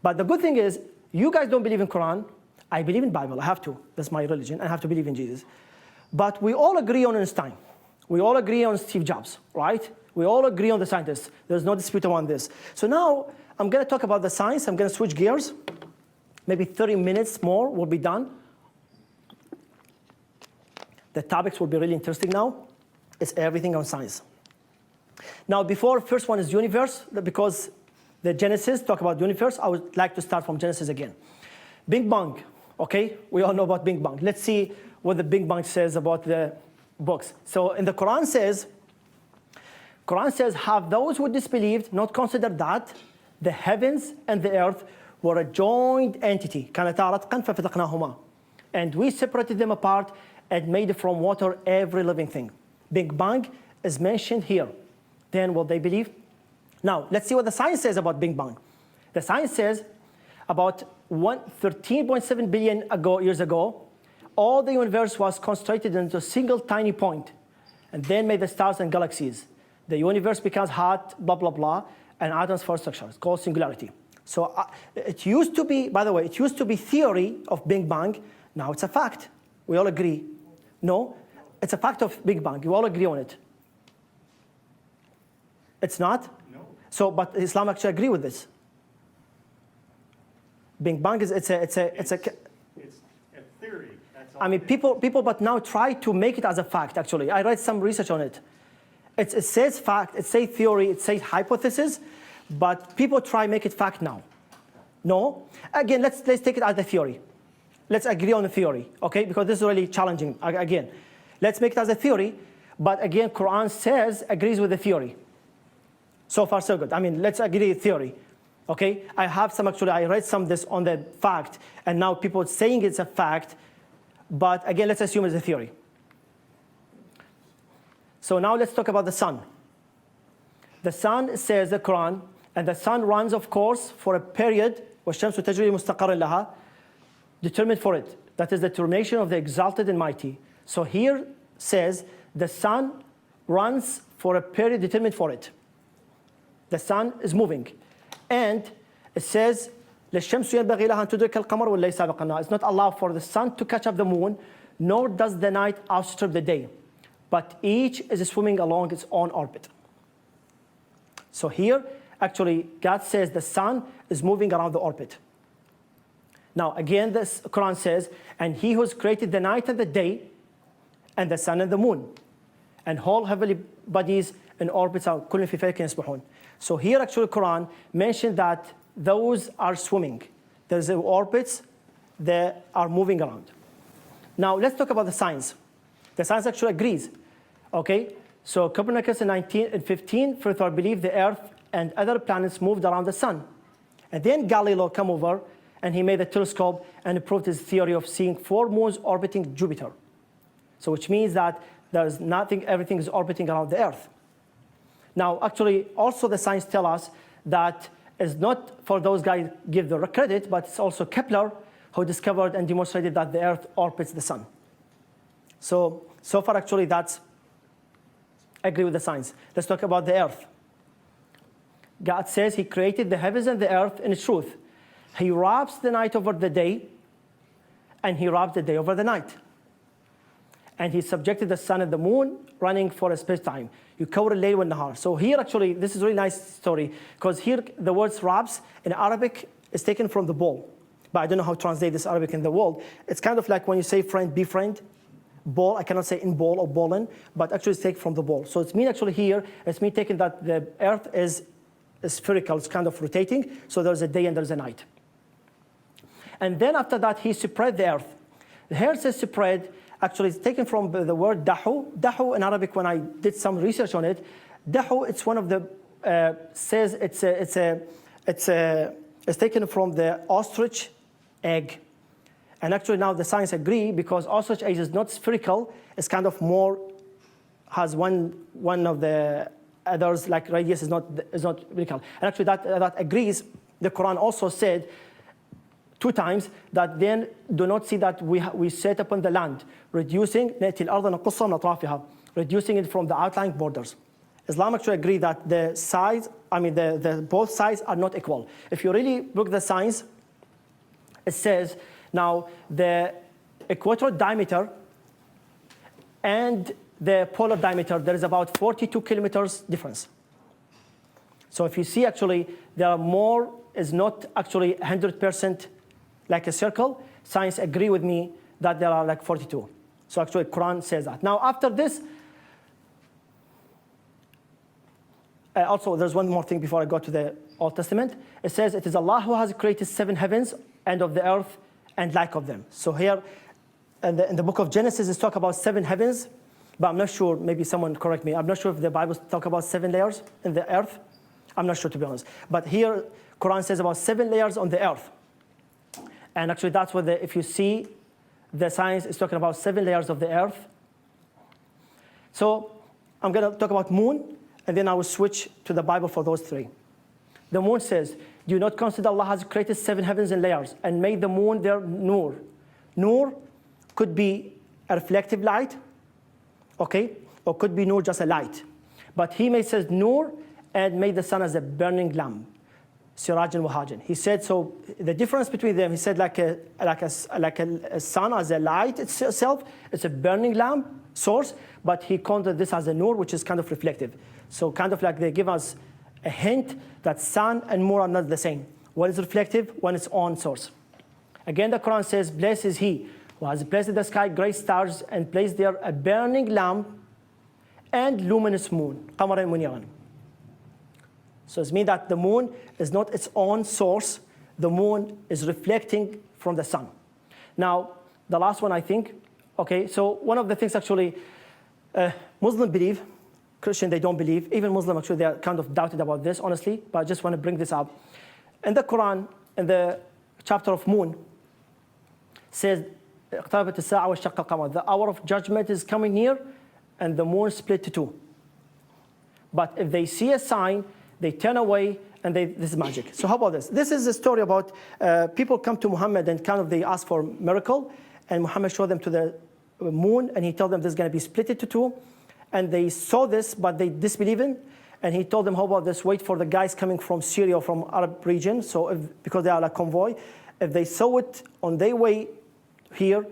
Speaker 1: But the good thing is, you guys don't believe in Quran. I believe in Bible. I have to. That's my religion. I have to believe in Jesus. But we all agree on Einstein. We all agree on Steve Jobs, right? We all agree on the scientists. There's no dispute on this. So now I'm going to talk about the science. I'm going to switch gears. Maybe 30 minutes more will be done. The topics will be really interesting now. It's everything on science. Now, first one is universe, because the Genesis talk about universe. I would like to start from Genesis again. Big Bang, okay? We all know about Big Bang. Let's see what the Big Bang says about the books. So in the Quran says, have those who disbelieved not considered that the heavens and the earth were a joined entity. And we separated them apart and made from water every living thing. Big Bang is mentioned here. Then will they believe? Now, let's see what the science says about Big Bang. The science says about 13.7 billion years ago, all the universe was concentrated into a single tiny point, and then made the stars and galaxies. The universe becomes hot, blah, blah, blah, and atoms for structure. It's called singularity. So it used to be, by the way, it used to be theory of Big Bang. Now it's a fact. We all agree. No, it's a fact of Big Bang. You all agree on it. It's not?
Speaker 3: No.
Speaker 1: So, but Islam actually agree with this. Big Bang is it's a
Speaker 3: theory. That's all
Speaker 1: I mean, people, but now try to make it as a fact. Actually, I read some research on it, It says fact, it says theory, it says hypothesis, but people try make it fact now. No? Again, let's take it as a theory. Let's agree on the theory, okay? Because this is really challenging. Again, let's make it as a theory, but again, Quran says, agrees with the theory. So far, so good. I mean, let's agree theory, okay? I read some of this on the fact, and now people saying it's a fact, but again, let's assume it's a theory. So now let's talk about the sun. The sun says the Quran, and the sun runs, of course, for a period, وَالشَّمْسُ تَجْرِي مُسْتَقَرًا لَهَا, determined for it. That is the termination of the exalted and mighty. So here says the sun runs for a period determined for it. The sun is moving. And it says, لَلشَّمْسُ يَنْبَغِي لَهَا أَن تُدْرِكَ الْقَمَرَ وَاللَّيْلَ سَابِقَ النَّهَارِ. It's not allowed for the sun to catch up the moon, nor does the night outstrip the day. But each is swimming along its own orbit. So here, actually, God says the sun is moving around the orbit. Now, again, the Quran says, and he who has created the night and the day, and the sun and the moon, and whole heavenly bodies in orbits are كُلٌّ فِي فَلَكٍ يَسْبَحُونَ. So here, actually, Quran mentioned that those are swimming. There's orbits that are moving around. Now, let's talk about the science. The science actually agrees. Okay, so Copernicus in 1915 further believed the Earth and other planets moved around the sun. And then Galileo came over and he made a telescope and proved his theory of seeing 4 moons orbiting Jupiter. So which means that there's nothing, everything is orbiting around the Earth. Now, actually, also the science tell us that it's not for those guys give the credit, but it's also Kepler who discovered and demonstrated that the Earth orbits the sun. So far, actually, that's agree with the science. Let's talk about the earth. God says he created the heavens and the earth in truth. He wraps the night over the day, and he wraps the day over the night. And he subjected the sun and the moon running for a space time. يُكَوِّرُ اللَّيْلَ وَالنَّهَارِ. So here, actually, this is a really nice story, because here the word wraps in Arabic is taken from the ball. But I don't know how to translate this Arabic in the world. It's kind of like when you say friend, be friend. Ball, I cannot say in ball or ballin, but actually it's taken from the ball. So it's mean actually here, it's mean taking that the earth is spherical, it's kind of rotating, so there's a day and there's a night. And then after that, he spread the earth. The earth is spread, actually it's taken from the word dahu. Dahu in Arabic, when I did some research on it, dahu, it's one of the, says it's taken from the ostrich egg. And actually now the science agree, because ostrich egg is not spherical, it's kind of more, has one of the others, like radius is not vertical. And actually that agrees. The Quran also said 2 times that then do not see that we set upon the land, reducing reducing it from the outlying borders. Islam actually agree that the sides, the both sides are not equal. If you really look at the science, it says now the equatorial diameter and the polar diameter, there is about 42 kilometers difference. So if you see actually there are more, is not actually 100% like a circle. Science agree with me that there are like 42. So actually Quran says that. Now after this, also there's one more thing before I go to the Old Testament. It says it is Allah who has created 7 heavens and of the earth and like of them. So here in the book of Genesis, it's talk about 7 heavens, but I'm not sure, maybe someone correct me. I'm not sure if the Bible talk about 7 layers in the earth. I'm not sure, to be honest. But here, Quran says about 7 layers on the earth. And actually that's what if you see, the science is talking about 7 layers of the earth. So I'm going to talk about moon, and then I will switch to the Bible for those 3. The moon says, do you not consider Allah has created 7 heavens in layers and made the moon their nur? Nur could be a reflective light, okay? Or could be nur, just a light. But he says nur and made the sun as a burning lamp, sirajan wahajan. He said, so the difference between them, he said like a sun as a light itself, it's a burning lamp source, but he counted this as a nur, which is kind of reflective. So kind of like they give us a hint that sun and moon are not the same. One is reflective, one is on source. Again, the Quran says, blessed is he who has placed in the sky great stars and placed there a burning lamp and luminous moon, قمر منيرا. So it means that the moon is not its own source. The moon is reflecting from the sun. Now, the last one, I think. Okay, so one of the things actually, Muslim believe, Christian, they don't believe. Even Muslim, actually, they are kind of doubted about this, honestly. But I just want to bring this up. In the Quran, in the chapter of moon, says, اقتربت الساعة وانشق القمر. The hour of judgment is coming near, and the moon split to two. But if they see a sign, they turn away, and this is magic. So how about this? This is a story about people come to Muhammad and kind of they ask for a miracle, and Muhammad showed them to the moon, and he told them this is going to be split to two. And they saw this, but they disbelieved in. And he told them, how about this? Wait for the guys coming from Syria or from Arab region. So because they are like convoy, if they saw it on their way here,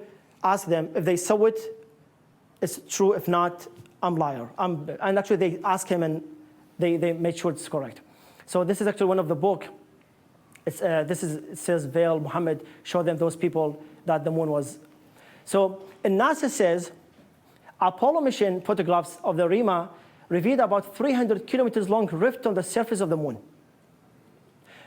Speaker 1: ask them. If they saw it, it's true. If not, I'm liar. And actually, they asked him, and they made sure it's correct. So this is actually one of the book. It says Veil Muhammad showed them those people that the moon was. So and NASA says Apollo mission photographs of the Rima revealed about 300 kilometers long rift on the surface of the moon.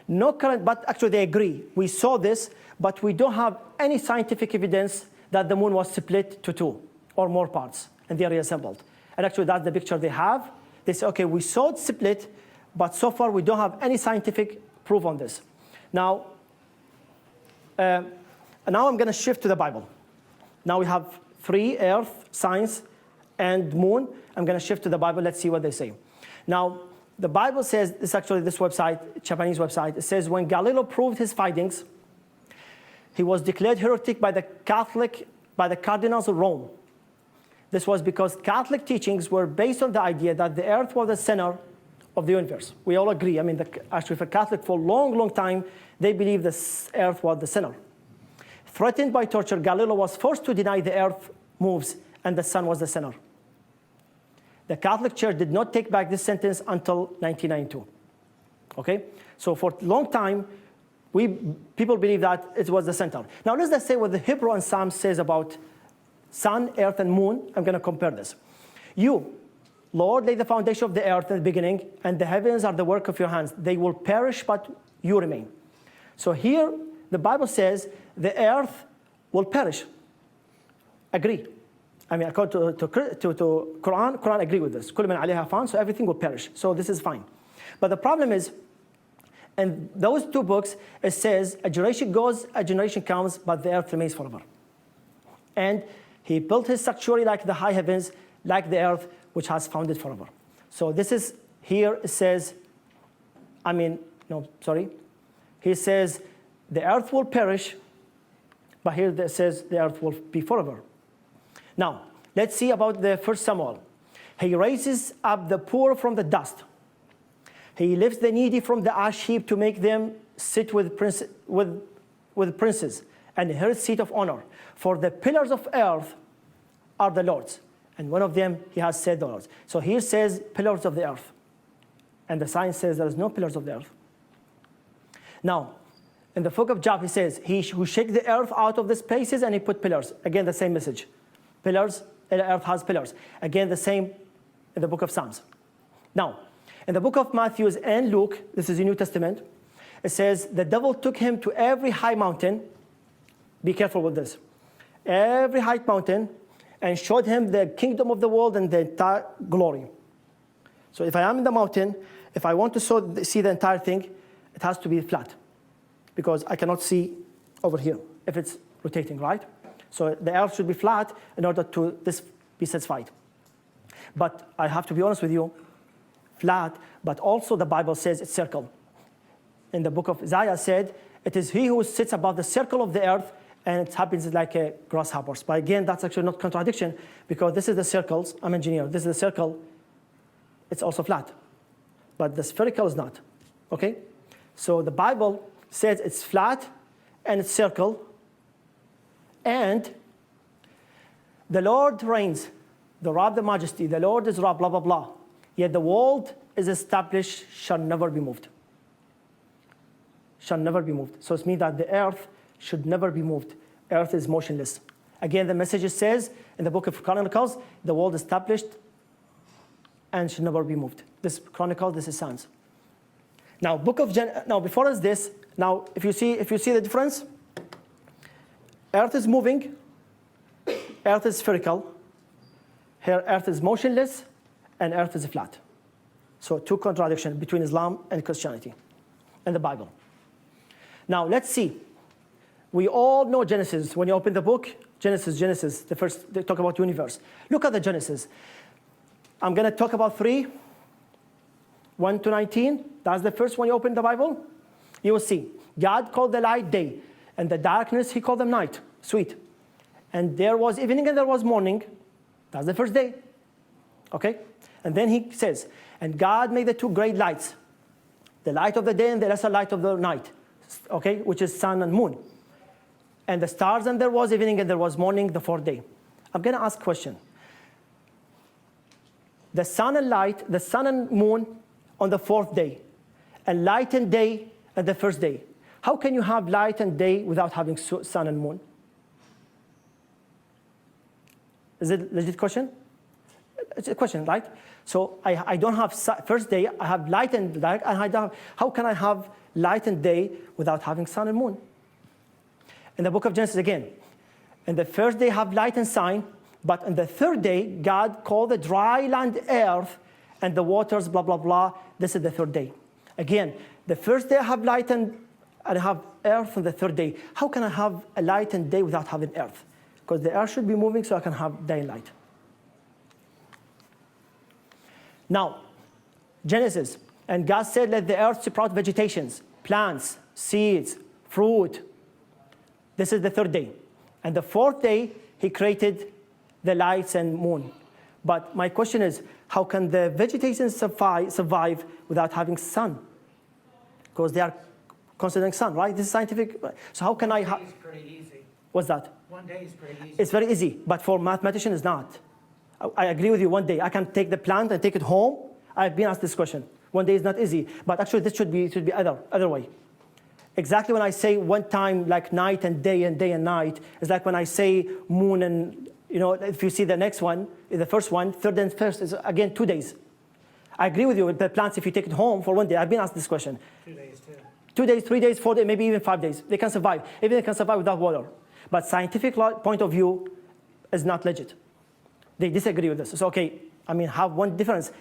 Speaker 1: No current, but actually they agree. We saw this, but we don't have any scientific evidence that the moon was split to two or more parts, and they are reassembled. And actually that's the picture they have. They say, okay, we saw it split, but so far we don't have any scientific proof on this. Now I'm going to shift to the Bible. Now we have three: Earth, science, and moon. I'm going to shift to the Bible. Let's see what they say. Now, the Bible says, it's actually this website, Japanese website, it says when Galileo proved his findings, he was declared heretic by the cardinals of Rome. This was because Catholic teachings were based on the idea that the earth was the center of the universe. We all agree. I mean, actually, for Catholic, for a long, long time, they believed the earth was the center. Threatened by torture, Galileo was forced to deny the earth moves and the sun was the center. The Catholic Church did not take back this sentence until 1992. Okay? So for a long time, people believe that it was the center. Now let's say what the Hebrew and Psalm says about sun, earth, and moon. I'm going to compare this. You, Lord, laid the foundation of the earth in the beginning, and the heavens are the work of your hands. They will perish, but you remain. So here, the Bible says the earth will perish. Agree. I mean, according to Quran agree with this. كل من عليها فان, so everything will perish. So this is fine. But the problem is, in those two books, it says a generation goes, a generation comes, but the earth remains forever. And he built his sanctuary like the high heavens, like the earth, which has founded forever. So this is, here it says, he says the earth will perish, but here it says the earth will be forever. Now, let's see about the first Samuel. He raises up the poor from the dust. He lifts the needy from the ash heap to make them sit with princes and inherit seat of honor. For the pillars of earth are the Lord's, and one of them he has said the Lord's. So here says pillars of the earth, and the sign says there is no pillars of the earth. Now, in the book of Job, he says, he who shake the earth out of the spaces and he put pillars. Again, the same message. Pillars, the earth has pillars. Again, the same in the book of Psalms. Now, in the book of Matthew and Luke, this is the New Testament, it says, the devil took him to every high mountain. Be careful with this. Every high mountain, and showed him the kingdom of the world and the entire glory. So if I am in the mountain, if I want to see the entire thing, it has to be flat, because I cannot see over here if it's rotating, right? So the earth should be flat in order to this be satisfied. But I have to be honest with you, flat, but also the Bible says it's circle. In the book of Isaiah said, it is he who sits above the circle of the earth, and it happens like a grasshoppers. But again, that's actually not contradiction, because this is the circles. I'm an engineer. This is the circle. It's also flat, but the spherical is not. Okay? So the Bible says it's flat and it's circle, and the Lord reigns, the Rab, the majesty, the Lord is Rab, blah, blah, blah. Yet the world is established, shall never be moved. Shall never be moved. So it means that the earth should never be moved. Earth is motionless. Again, the message says in the book of Chronicles, the world established and shall never be moved. This Chronicles, this is Psalms. Now, now before us this, now if you see the difference, earth is moving, earth is spherical, here earth is motionless, and earth is flat. So two contradictions between Islam and Christianity and the Bible. Now let's see. We all know Genesis. When you open the book, Genesis, the first, they talk about universe. Look at the Genesis. I'm going to talk about 3, 1 to 19. That's the first one you open the Bible. You will see. God called the light day, and the darkness he called them night. Sweet. And there was evening and there was morning. That's the first day. Okay? And then he says, and God made the 2 great lights, the light of the day and the lesser light of the night. Okay? Which is sun and moon. And the stars, and there was evening and there was morning, the 4th day. I'm going to ask a question. The sun and moon on the 4th day, and light and day on the 1st day. How can you have light and day without having sun and moon? Is it a legit question? It's a question, right? So I don't have first day, I have light and dark, and how can I have light and day without having sun and moon? In the book of Genesis again, in the first day have light and sign, but on the 3rd day, God called the dry land earth, and the waters, blah, blah, blah. This is the 3rd day. Again, the first day I have light and have earth on the 3rd day. How can I have a light and day without having earth? Because the earth should be moving so I can have day and light. Now, Genesis, and God said, let the earth sprout vegetations, plants, seeds, fruit. This is the 3rd day. And the 4th day, he created the lights and moon. But my question is, how can the vegetation survive without having sun? Because they are considering sun, right? This is scientific. So how can I have...
Speaker 3: 1 day is pretty easy.
Speaker 1: What's that?
Speaker 3: 1 day is pretty easy.
Speaker 1: It's very easy, but for mathematicians, it's not. I agree with you. 1 day, I can take the plant and take it home. I've been asked this question. 1 day is not easy, but actually this should be other way. Exactly when I say one time like night and day and night, it's like when I say moon and, if you see the next one, the first one, 3rd and 1st is again 2 days. I agree with you with the plants if you take it home for 1 day. I've been asked this question.
Speaker 3: 2 days too.
Speaker 1: 2 days, 3 days, 4 days, maybe even 5 days. They can survive. Even they can survive without water. But scientific point of view is not legit. They disagree with this. So, okay, have one difference.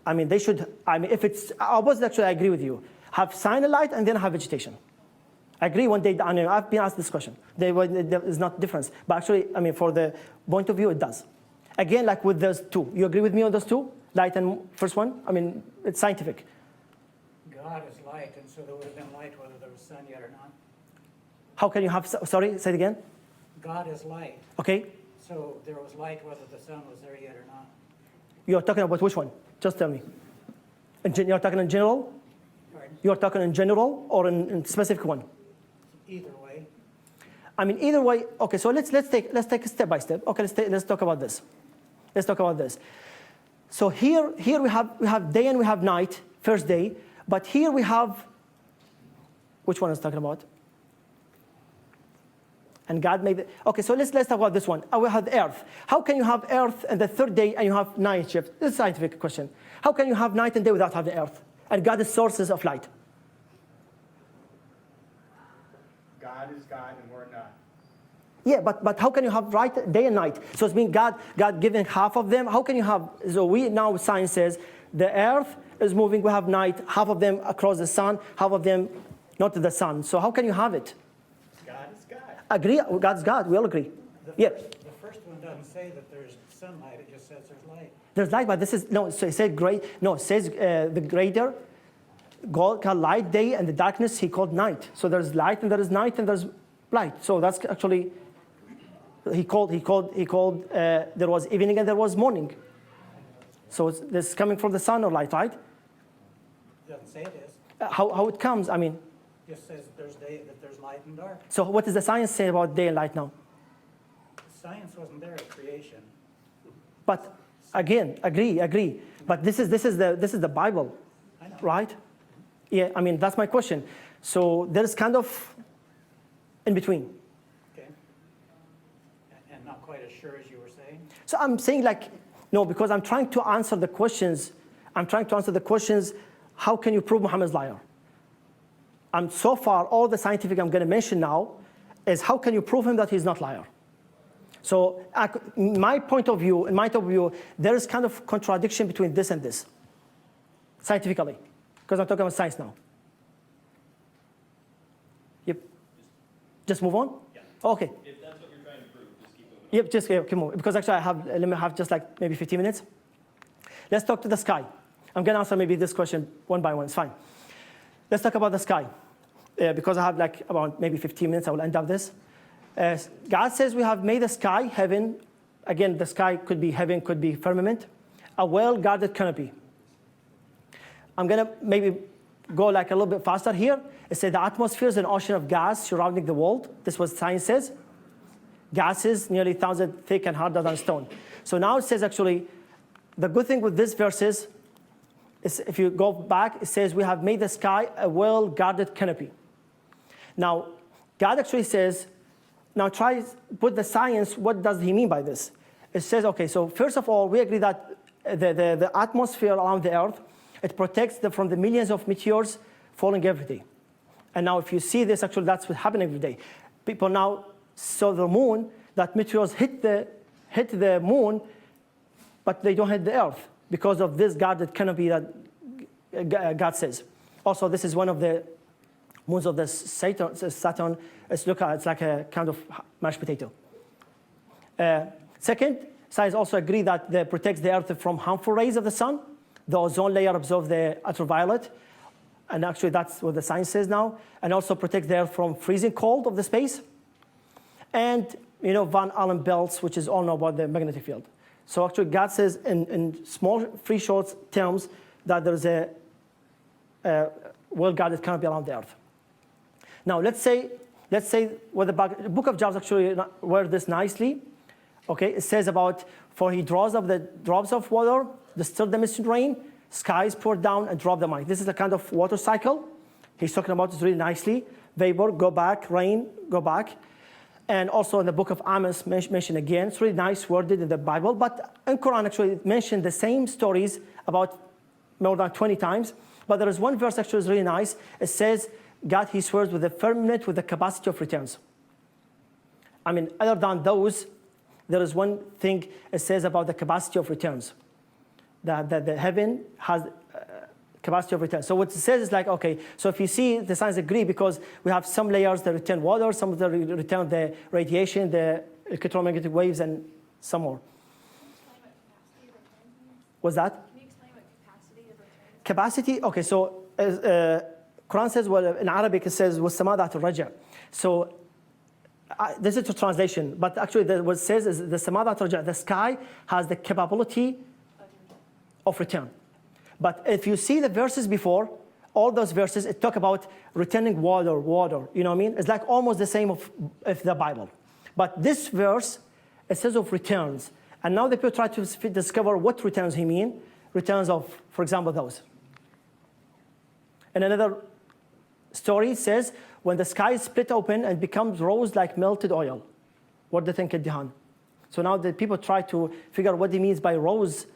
Speaker 1: They should, if it's opposite, actually, I agree with you. Have sign and light and then have vegetation. I agree 1 day, I've been asked this question. There is not difference. But actually, for the point of view, it does. Again, like with those 2. You agree with me on those 2? Light and first one? It's scientific.
Speaker 3: God is light, and so there would have been light whether there was sun yet or not.
Speaker 1: How can you have, sorry, say it again?
Speaker 3: God is light.
Speaker 1: Okay.
Speaker 3: So there was light whether the sun was there yet or not.
Speaker 1: You're talking about which one? Just tell me. You're talking in general?
Speaker 3: Pardon?
Speaker 1: You're talking in general or in specific one?
Speaker 3: Either way.
Speaker 1: Either way. Okay, so let's take it step by step. Okay, let's talk about this. Let's talk about this. So here we have day and we have night, first day. But here we have, which one is talking about? And God made it. Okay, so let's talk about this one. We have the earth. How can you have earth and the 3rd day and you have night shift? This is a scientific question. How can you have night and day without having earth? And God is sources of light.
Speaker 4: God is God and we're not.
Speaker 1: Yeah, but how can you have day and night? So it's mean God giving half of them. How can you have, so we now, science says, the earth is moving, we have night, half of them across the sun, half of them not to the sun. So how can you have it?
Speaker 4: God is God.
Speaker 1: Agree, God's God, we all agree.
Speaker 3: The first one doesn't say that there's sunlight, it just says there's light.
Speaker 1: There's light, but this is, no, so it said great, no, it says the greater, God called light day and the darkness he called night. So there's light and there is night and there's light. So that's actually, he called, there was evening and there was morning. So this is coming from the sun or light, right?
Speaker 3: It doesn't say it is.
Speaker 1: How it comes,
Speaker 3: It just says there's day, that there's light and dark.
Speaker 1: So what does the science say about day and light now?
Speaker 3: Science wasn't there at creation.
Speaker 1: But again, agree. But this is the Bible,
Speaker 3: I know.
Speaker 1: right? Yeah, that's my question. So there is kind of in between.
Speaker 3: Okay. And not quite as sure as you were saying.
Speaker 1: So I'm saying no, because I'm trying to answer the questions I'm trying to answer the questions, how can you prove Muhammad's liar? And so far, all the scientific I'm going to mention now is how can you prove him that he's not liar? So in my point of view, there is kind of contradiction between this and this, scientifically, because I'm talking about science now. Yep. Just move on?
Speaker 5: Yeah.
Speaker 1: Okay.
Speaker 5: If that's what you're trying to prove, just keep moving.
Speaker 1: Yep, just keep moving. Because actually let me have just like maybe 15 minutes. Let's talk to the sky. I'm going to answer maybe this question one by one. It's fine. Let's talk about the sky. Because I have like about maybe 15 minutes, I will end up this. God says we have made the sky, heaven. Again, the sky could be heaven, could be firmament. A well-guarded canopy. I'm going to maybe go like a little bit faster here. It says the atmosphere is an ocean of gas surrounding the world. This is what science says. Gases nearly 1,000 thick and harder than stone. So now it says actually, the good thing with this verse is if you go back, it says we have made the sky a well-guarded canopy. Now, God actually says, now try put the science, what does he mean by this? It says, okay, so first of all, we agree that the atmosphere around the earth, it protects from the millions of meteors falling every day. And now if you see this, actually that's what happens every day. People now saw the moon, that meteors hit the moon, but they don't hit the earth because of this guarded canopy that God says. Also, this is one of the moons of the Saturn. It's like a kind of mashed potato. Second, science also agree that they protects the earth from harmful rays of the sun. The ozone layer absorbs the ultraviolet. And actually, that's what the science says now. And also protects the earth from freezing cold of the space. And, Van Allen belts, which is all know about the magnetic field. So actually, God says in small, free, short terms that there's a well-guarded canopy around the earth. Now, let's say what the book of Jobs actually word this nicely. Okay, it says about, for he draws up the drops of water, distills them in rain, skies pour down and drop them on. This is a kind of water cycle. He's talking about this really nicely. Vapor, go back, rain, go back. And also in the book of Amos, mentioned again. It's really nice worded in the Bible. But in Quran, actually, it mentioned the same stories about more than 20 times. But there is one verse actually is really nice. It says, God, he swears with the firmament, with the capacity of returns. I mean, other than those, there is one thing it says about the capacity of returns. That the heaven has capacity of return. So what it says is like, okay, so if you see, the science agree because we have some layers that return water, some of them return the radiation, the electromagnetic waves, and some more. What's that?
Speaker 6: Can you explain what capacity of return is?
Speaker 1: Capacity, okay, so Quran says, well, in Arabic it says, وَالسَّمَاء ذَاتُ الرَّجْعِ. So this is a translation, but actually what it says is the سَمَاء ذَاتُ الرَّجْعِ, the sky has the capability of return. But if you see the verses before, all those verses, it talk about returning water, you know what I mean? It's like almost the same of the Bible. But this verse, it says of returns. And now the people try to discover what returns he mean. Returns of, for example, those. And another story says, when the sky is split open and becomes rose like melted oil. What do you think, Dihan? So now the people try to figure out what he means by rose,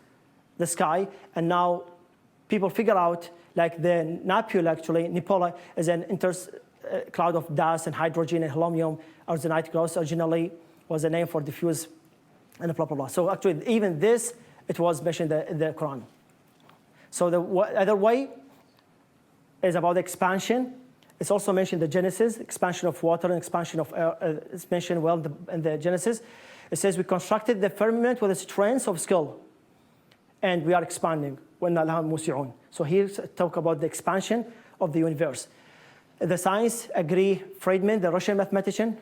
Speaker 1: the sky, and now people figure out, like the nebula actually, nebula is an cloud of dust and hydrogen and helium. Arsenite gas originally was a name for diffuse and blah, blah, blah. So actually, even this, it was mentioned in the Quran. So the other way is about expansion. It's also mentioned in the Genesis, expansion of water and expansion of air. It's mentioned well in the Genesis. It says, we constructed the firmament with a strength of skill, and we are expanding. So here talk about the expansion of the universe. The science agree, Friedman, the Russian mathematician,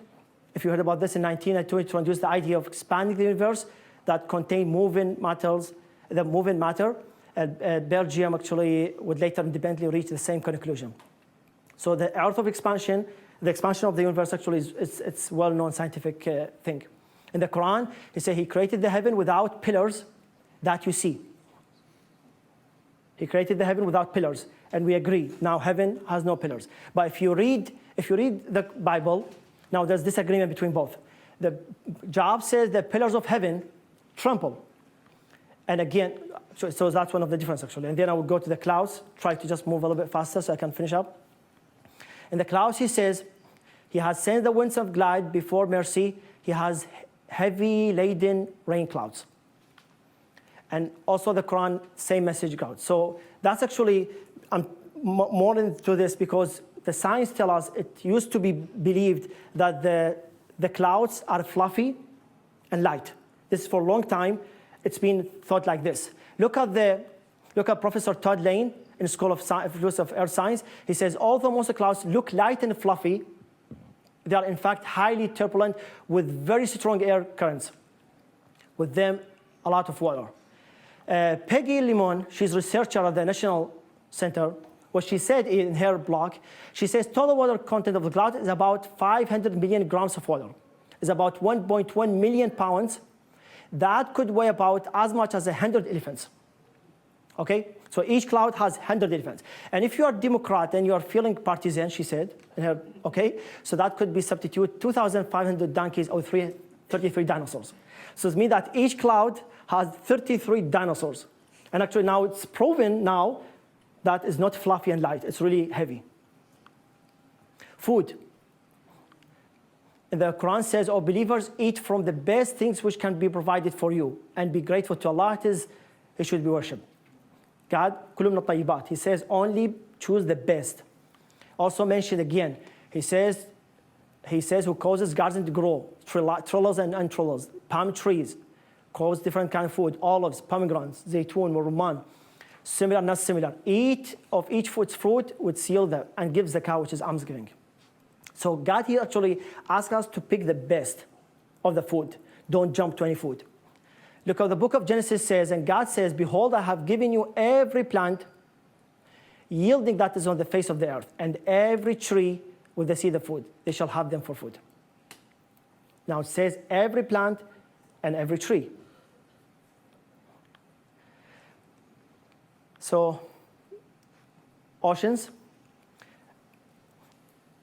Speaker 1: if you heard about this in 1902, to introduce the idea of expanding the universe that contain moving matter. Belgium actually would later independently reach the same conclusion. So the earth of expansion, the expansion of the universe actually it's well-known scientific thing. In the Quran, he said he created the heaven without pillars that you see. He created the heaven without pillars, and we agree. Now heaven has no pillars. But if you read the Bible, now there's disagreement between both. The Job says the pillars of heaven tremble. And again, So that's one of the differences, actually. And then I will go to the clouds, try to just move a little bit faster so I can finish up. In the clouds, he says, he has sent the winds of glide before mercy. He has heavy laden rain clouds. And also the Quran, same message cloud. So that's actually, I'm more into this because the science tells us it used to be believed that the clouds are fluffy and light. This is for a long time. It's been thought like this. Look at Professor Todd Lane in the School of Earth Science. He says, although most of the clouds look light and fluffy, they are in fact highly turbulent with very strong air currents. With them, a lot of water. Peggy Limon, she's a researcher at the National Center. What she said in her blog, she says total water content of the cloud is about 500 million grams of water. It's about 1.1 million pounds. That could weigh about as much as 100 elephants. Okay? So each cloud has 100 elephants. And if you are Democrat and you are feeling partisan, she said, okay, so that could be substitute 2,500 donkeys or 33 dinosaurs. So it means that each cloud has 33 dinosaurs. And actually now it's proven now that it's not fluffy and light. It's really heavy. Food. And the Quran says, "O believers, eat from the best things which can be provided for you, and be grateful to Allah. He should be worshipped." God, كُلُوا مِنَ الطَّيِّبَاتِ. He says, only choose the best. Also mentioned again, he says, who causes gardens to grow, trellis and untrellis, palm trees, cause different kind of food, olives, pomegranates, zaytun, rumman, similar, not similar. Eat of each fruit's fruit would seal them and give zakah, which is almsgiving. So God here actually asks us to pick the best of the food. Don't jump to any food. Look how the book of Genesis says, and God says, behold, I have given you every plant yielding that is on the face of the earth, and every tree with the seed of food. They shall have them for food. Now it says every plant and every tree. So, oceans.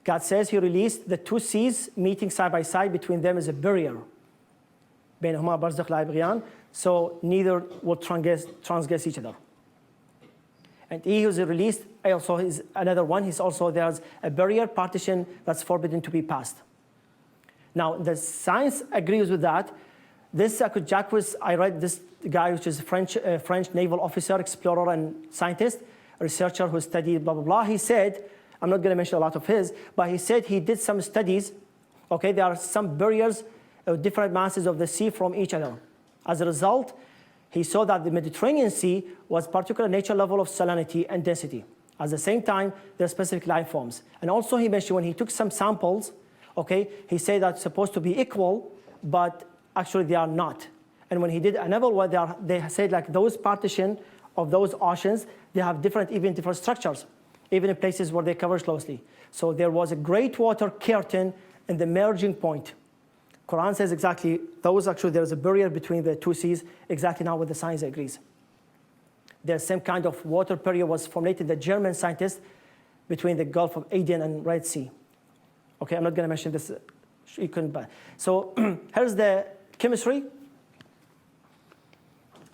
Speaker 1: God says he released the two seas meeting side by side. Between them is a barrier. بينهما برزخ لا يبغيان. So neither will transgress each other. And he who's released also is another one. There's a barrier partition that's forbidden to be passed. Now the science agrees with that. This Jacques, I read this guy, which is a French naval officer, explorer, and scientist, a researcher who studied blah blah blah. He said, I'm not going to mention a lot of his, but he said he did some studies. Okay, there are some barriers of different masses of the sea from each other. As a result, he saw that the Mediterranean Sea was particular nature level of salinity and density. At the same time, there are specific life forms. And also he mentioned when he took some samples, okay, he said that's supposed to be equal, but actually they are not. And when he did another one, they said like those partition of those oceans, they have different structures, even in places where they cover closely. So there was a great water curtain in the merging point. Quran says exactly, there's a barrier between the two seas, exactly now what the science agrees. The same kind of water barrier was formulated, the German scientists, between the Gulf of Aden and Red Sea. Okay, I'm not going to mention this. You couldn't buy. So here's the chemistry.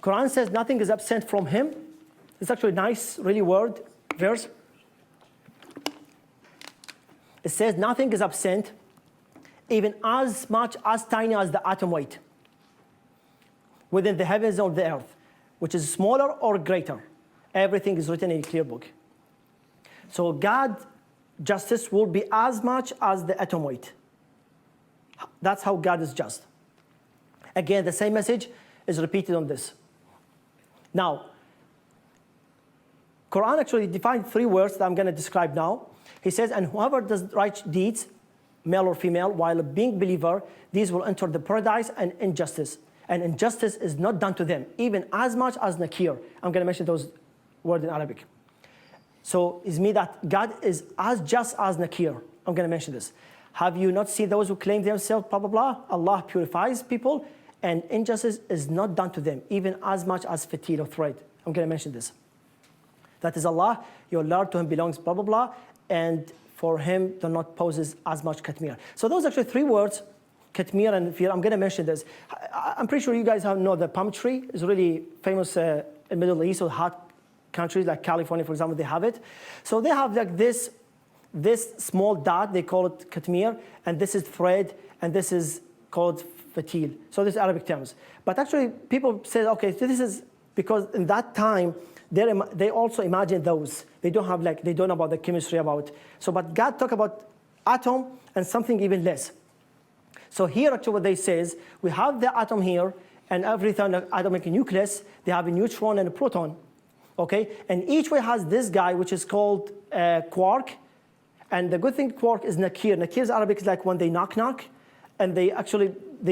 Speaker 1: Quran says nothing is absent from him. It's actually a nice, really verse. It says nothing is absent, even as much as tiny as the atom weight within the heavens or the earth, which is smaller or greater. Everything is written in a clear book. So God's justice will be as much as the atom weight. That's how God is just. Again, the same message is repeated on this. Now, Quran actually defined 3 words that I'm going to describe now. He says, and whoever does right deeds, male or female, while being believer, these will enter the paradise and injustice. And injustice is not done to them, even as much as nakir. I'm going to mention those words in Arabic. So it means that God is as just as nakir. I'm going to mention this. Have you not seen those who claim themselves, blah, blah, blah? Allah purifies people, and injustice is not done to them, even as much as fatil or thread. I'm going to mention this. That is Allah, your Lord, to him belongs, blah, blah, blah, and for him do not poses as much katmir. So those are actually 3 words, katmir and fear. I'm going to mention this. I'm pretty sure you guys know the palm tree is really famous in Middle East or hot countries like California, for example, they have it. So they have like this small dot, they call it katmir, and this is thread, and this is called fatil. So these Arabic terms. But actually, people say, okay, so this is because in that time, they also imagine those. They don't know about the chemistry about. So, but God talk about atom and something even less. So here, actually, what they say is, we have the atom here, and every time the atomic nucleus, they have a neutron and a proton, okay? And each one has this guy, which is called quark. And the good thing, quark is nakir. Nakir is Arabic, is like when they knock, and they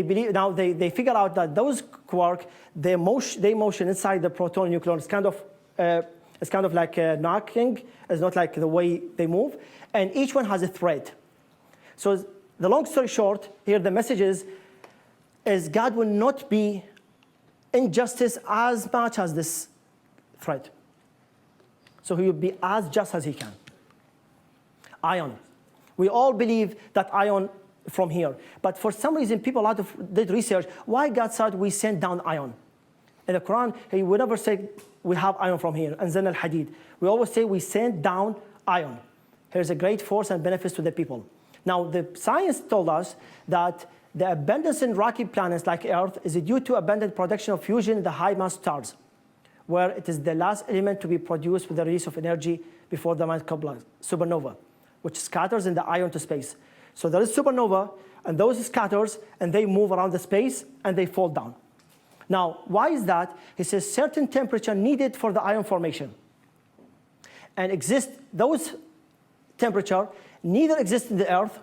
Speaker 1: believe, now they figure out that those quark, they motion inside the proton and nucleon. It's kind of like knocking. It's not like the way they move. And each one has a thread. So the long story short, here the message is God will not be injustice as much as this thread. So he will be as just as he can. Ion. We all believe that ion from here. But for some reason, people did research. Why God said we send down ion? In the Quran, he would never say we have ion from here. And then al-hadid. We always say we send down ion. Here's a great force and benefits to the people. Now, the science told us that the abundance in rocky planets like Earth is due to abundant production of fusion in the high-mass stars, where it is the last element to be produced with the release of energy before the mass supernova, which scatters in the ion to space. So there is supernova, and those scatters, and they move around the space, and they fall down. Now, why is that? He says certain temperature needed for the ion formation. And those temperature neither exist in the Earth,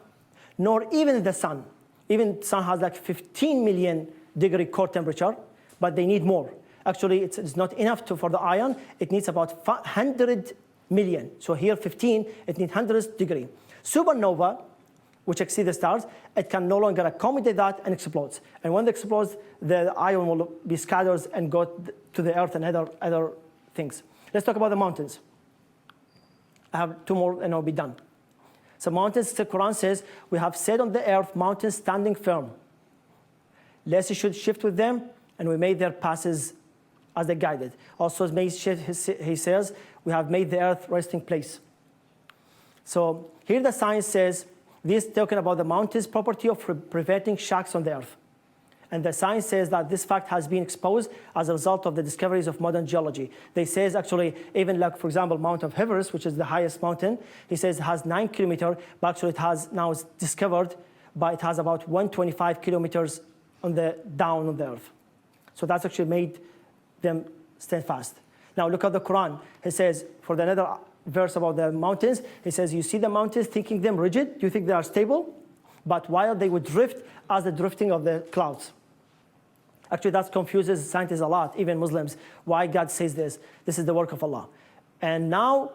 Speaker 1: nor even in the sun. Even the sun has like 15 million degree core temperature, but they need more. Actually, it's not enough for the ion. It needs about 100 million. So here, 15, it needs 100 degree. Supernova, which exceed the stars, it can no longer accommodate that and explodes. And when it explodes, the ion will be scattered and go to the Earth and other things. Let's talk about the mountains. I have two more and I'll be done. So mountains, the Quran says, we have set on the earth mountains standing firm, lest you should shift with them, and we made their passes as they guided. Also, he says, we have made the earth resting place. So here the science says, this talking about the mountains' property of preventing shocks on the earth. And the science says that this fact has been exposed as a result of the discoveries of modern geology. They says actually, even like, for example, Mount of Everest, which is the highest mountain, he says it has 9 kilometers, but actually it has now discovered, but it has about 125 kilometers down on the earth. So that's actually made them stand fast. Now look at the Quran. He says, for another verse about the mountains, he says, you see the mountains thinking them rigid? Do you think they are stable? But while they would drift as the drifting of the clouds. Actually, that confuses scientists a lot, even Muslims, why God says this. This is the work of Allah. And now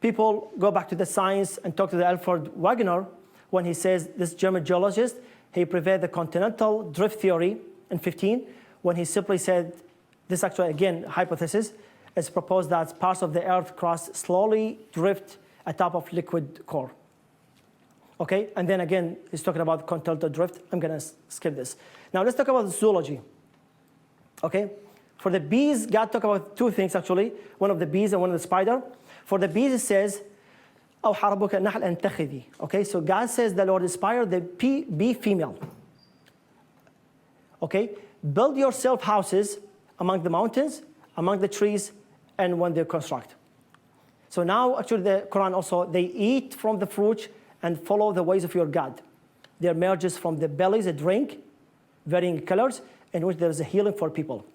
Speaker 1: people go back to the science and talk to the Alfred Wegener when he says, this German geologist, he prepared the continental drift theory in 15, when he simply said, this actually, again, hypothesis, is proposed that parts of the earth crust slowly drift atop of liquid core. Okay, and then again, he's talking about continental drift. I'm gonna skip this. Now let's talk about zoology. Okay, for the bees, God talked about two things actually. One of the bees and one of the spider. For the bees, it says, okay, so God says the Lord inspired the bee female. Okay, build yourself houses among the mountains, among the trees, and when they construct. So now actually the Quran also, they eat from the fruit and follow the ways of your God. There emerges from the bellies a drink, varying colors, in which there is a healing for people.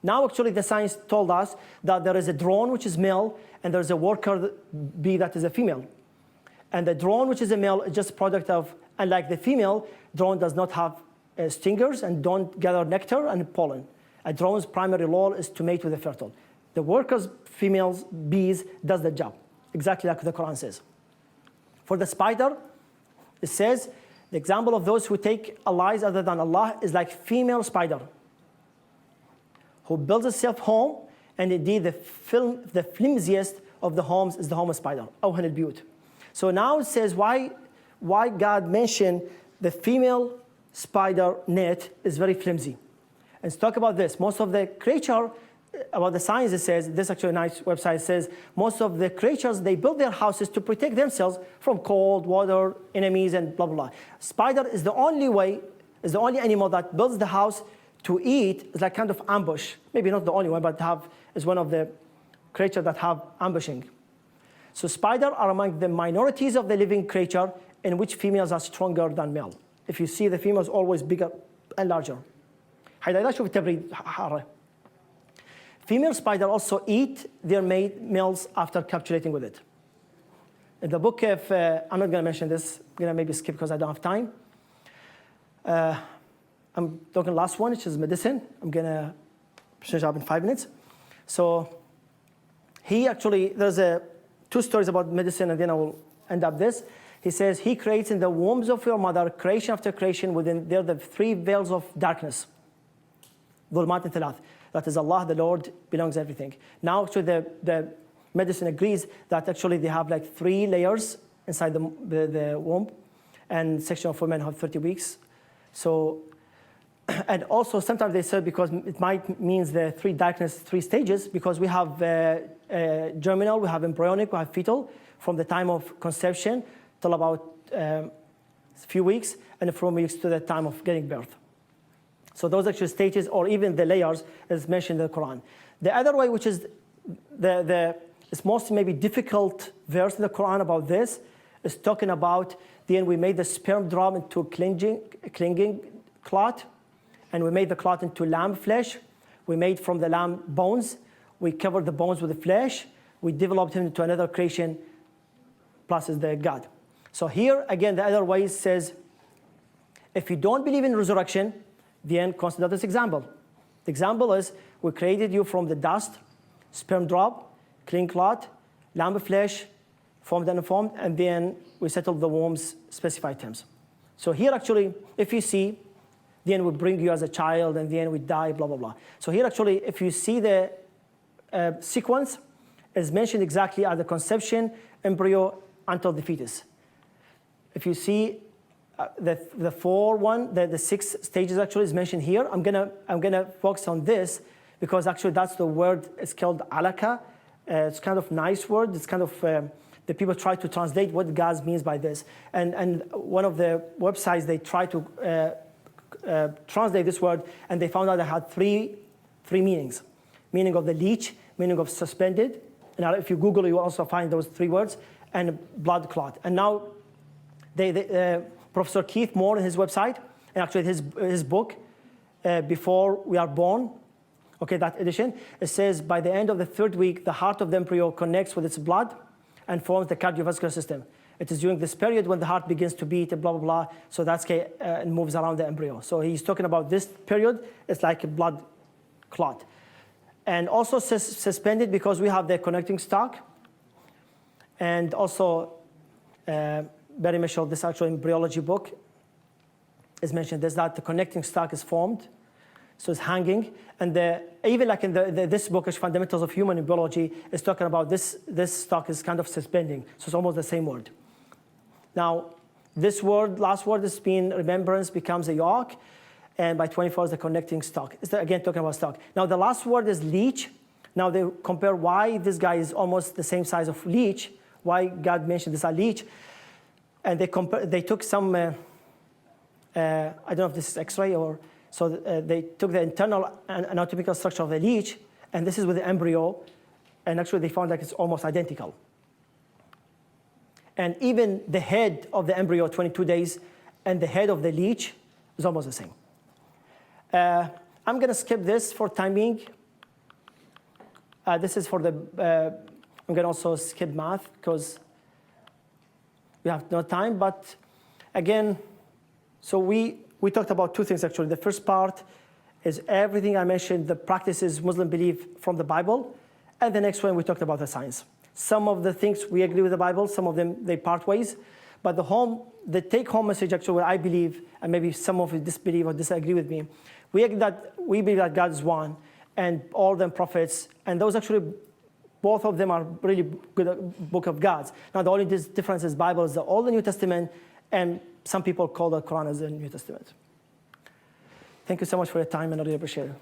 Speaker 1: Now, actually, the science told us that there is a drone, which is male, and there is a worker bee that is a female. And the drone, which is a male, is just a product of, unlike the female, drone does not have stingers and don't gather nectar and pollen. A drone's primary role is to mate with the fertile. The workers, females, bees, does the job, exactly like the Quran says. For the spider, it says, the example of those who take allies other than Allah is like female spider, who builds herself home, and indeed the flimsiest of the homes is the home of spider, أوهن البيوت. So now it says why God mentioned the female spider net is very flimsy. And let's talk about this. Most of the creature about the science, it says, this actually a nice website says, most of the creatures, they build their houses to protect themselves from cold, water, enemies, and blah, blah, blah. Spider is the only animal that builds the house to eat. It's like kind of ambush. Maybe not the only one, but is one of the creatures that have ambushing. So spiders are among the minorities of the living creature in which females are stronger than male. If you see, the female is always bigger and larger. حيلا شوف التبريد حارة. Female spider also eat their males after copulating with it. In the book of, I'm not going to mention this, I'm going to maybe skip because I don't have time. I'm talking last one, which is medicine. I'm going to finish up in 5 minutes. So there's two stories about medicine, and then I will end up this. He says, he creates in the wombs of your mother, creation after creation, within there the 3 veils of darkness. ظلمات ثلاث. That is Allah, the Lord, belongs everything. Now, actually, the medicine agrees that actually they have like 3 layers inside the womb, and section of women have 30 weeks. So, and also sometimes they say because it might means the 3 darkness, 3 stages, because we have germinal, we have embryonic, we have fetal, from the time of conception till about a few weeks, and from weeks to the time of getting birth. So those actual stages, or even the layers, is mentioned in the Quran. The other way, which is the most maybe difficult verse in the Quran about this, is talking about then we made the sperm drop into a clinging clot, and we made the clot into lamb flesh. We made from the lamb bones. We covered the bones with the flesh. We developed him into another creation, plus is the God. So here, again, the other way says, if you don't believe in resurrection, then consider this example. The example is, we created you from the dust, sperm drop, clean clot, lamb flesh, formed and unformed, and then we settled the womb's specified terms. So here actually, if you see, then we bring you as a child, and then we die, blah, blah, blah. So here actually, if you see the sequence, is mentioned exactly at the conception, embryo, until the fetus. If you see the 6 stages actually is mentioned here. I'm gonna focus on this because actually that's the word. It's called alaka. It's kind of nice word. It's kind of the people try to translate what God means by this. And one of the websites, they try to translate this word, and they found out it had three meanings: meaning of the leech, meaning of suspended. And if you Google, you will also find those 3 words, and blood clot. And now Professor Keith Moore in his website, and actually his book, Before We Are Born, okay, that edition, it says by the end of the 3rd week, the heart of the embryo connects with its blood and forms the cardiovascular system. It is during this period when the heart begins to beat, blah, blah, blah, so that's and moves around the embryo. So he's talking about this period. It's like a blood clot. And also suspended because we have the connecting stalk. And also, Barry Mitchell, this actual embryology book, is mentioned. There's that the connecting stalk is formed, so it's hanging. And even like in this book, Fundamentals of Human Embryology, is talking about this stalk is kind of suspending. So it's almost the same word. Now, this word, last word, is being remembrance, becomes a yolk. And by 24 is the connecting stalk. It's again talking about stalk. Now, the last word is leech. Now, they compare why this guy is almost the same size of leech, why God mentioned this a leech. And they took some, I don't know if this is X-ray or, so they took the internal anatomical structure of the leech, and this is with the embryo, and actually they found that it's almost identical. And even the head of the embryo, 22 days, and the head of the leech is almost the same. I'm going to skip this for time being. This is for the, I'm going to also skip math because we have no time, but again, so we talked about 2 things actually. The first part is everything I mentioned, the practices Muslim belief from the Bible, and the next one we talked about the science. Some of the things we agree with the Bible, some of them they part ways, but the take-home message actually what I believe, and maybe some of you disbelieve or disagree with me, we believe that God is one, and all them prophets, and those actually both of them are really good book of God's. Now, the only difference is Bible is the Old and New Testament, and some people call the Quran as the New Testament. Thank you so much for your time, and I really appreciate it.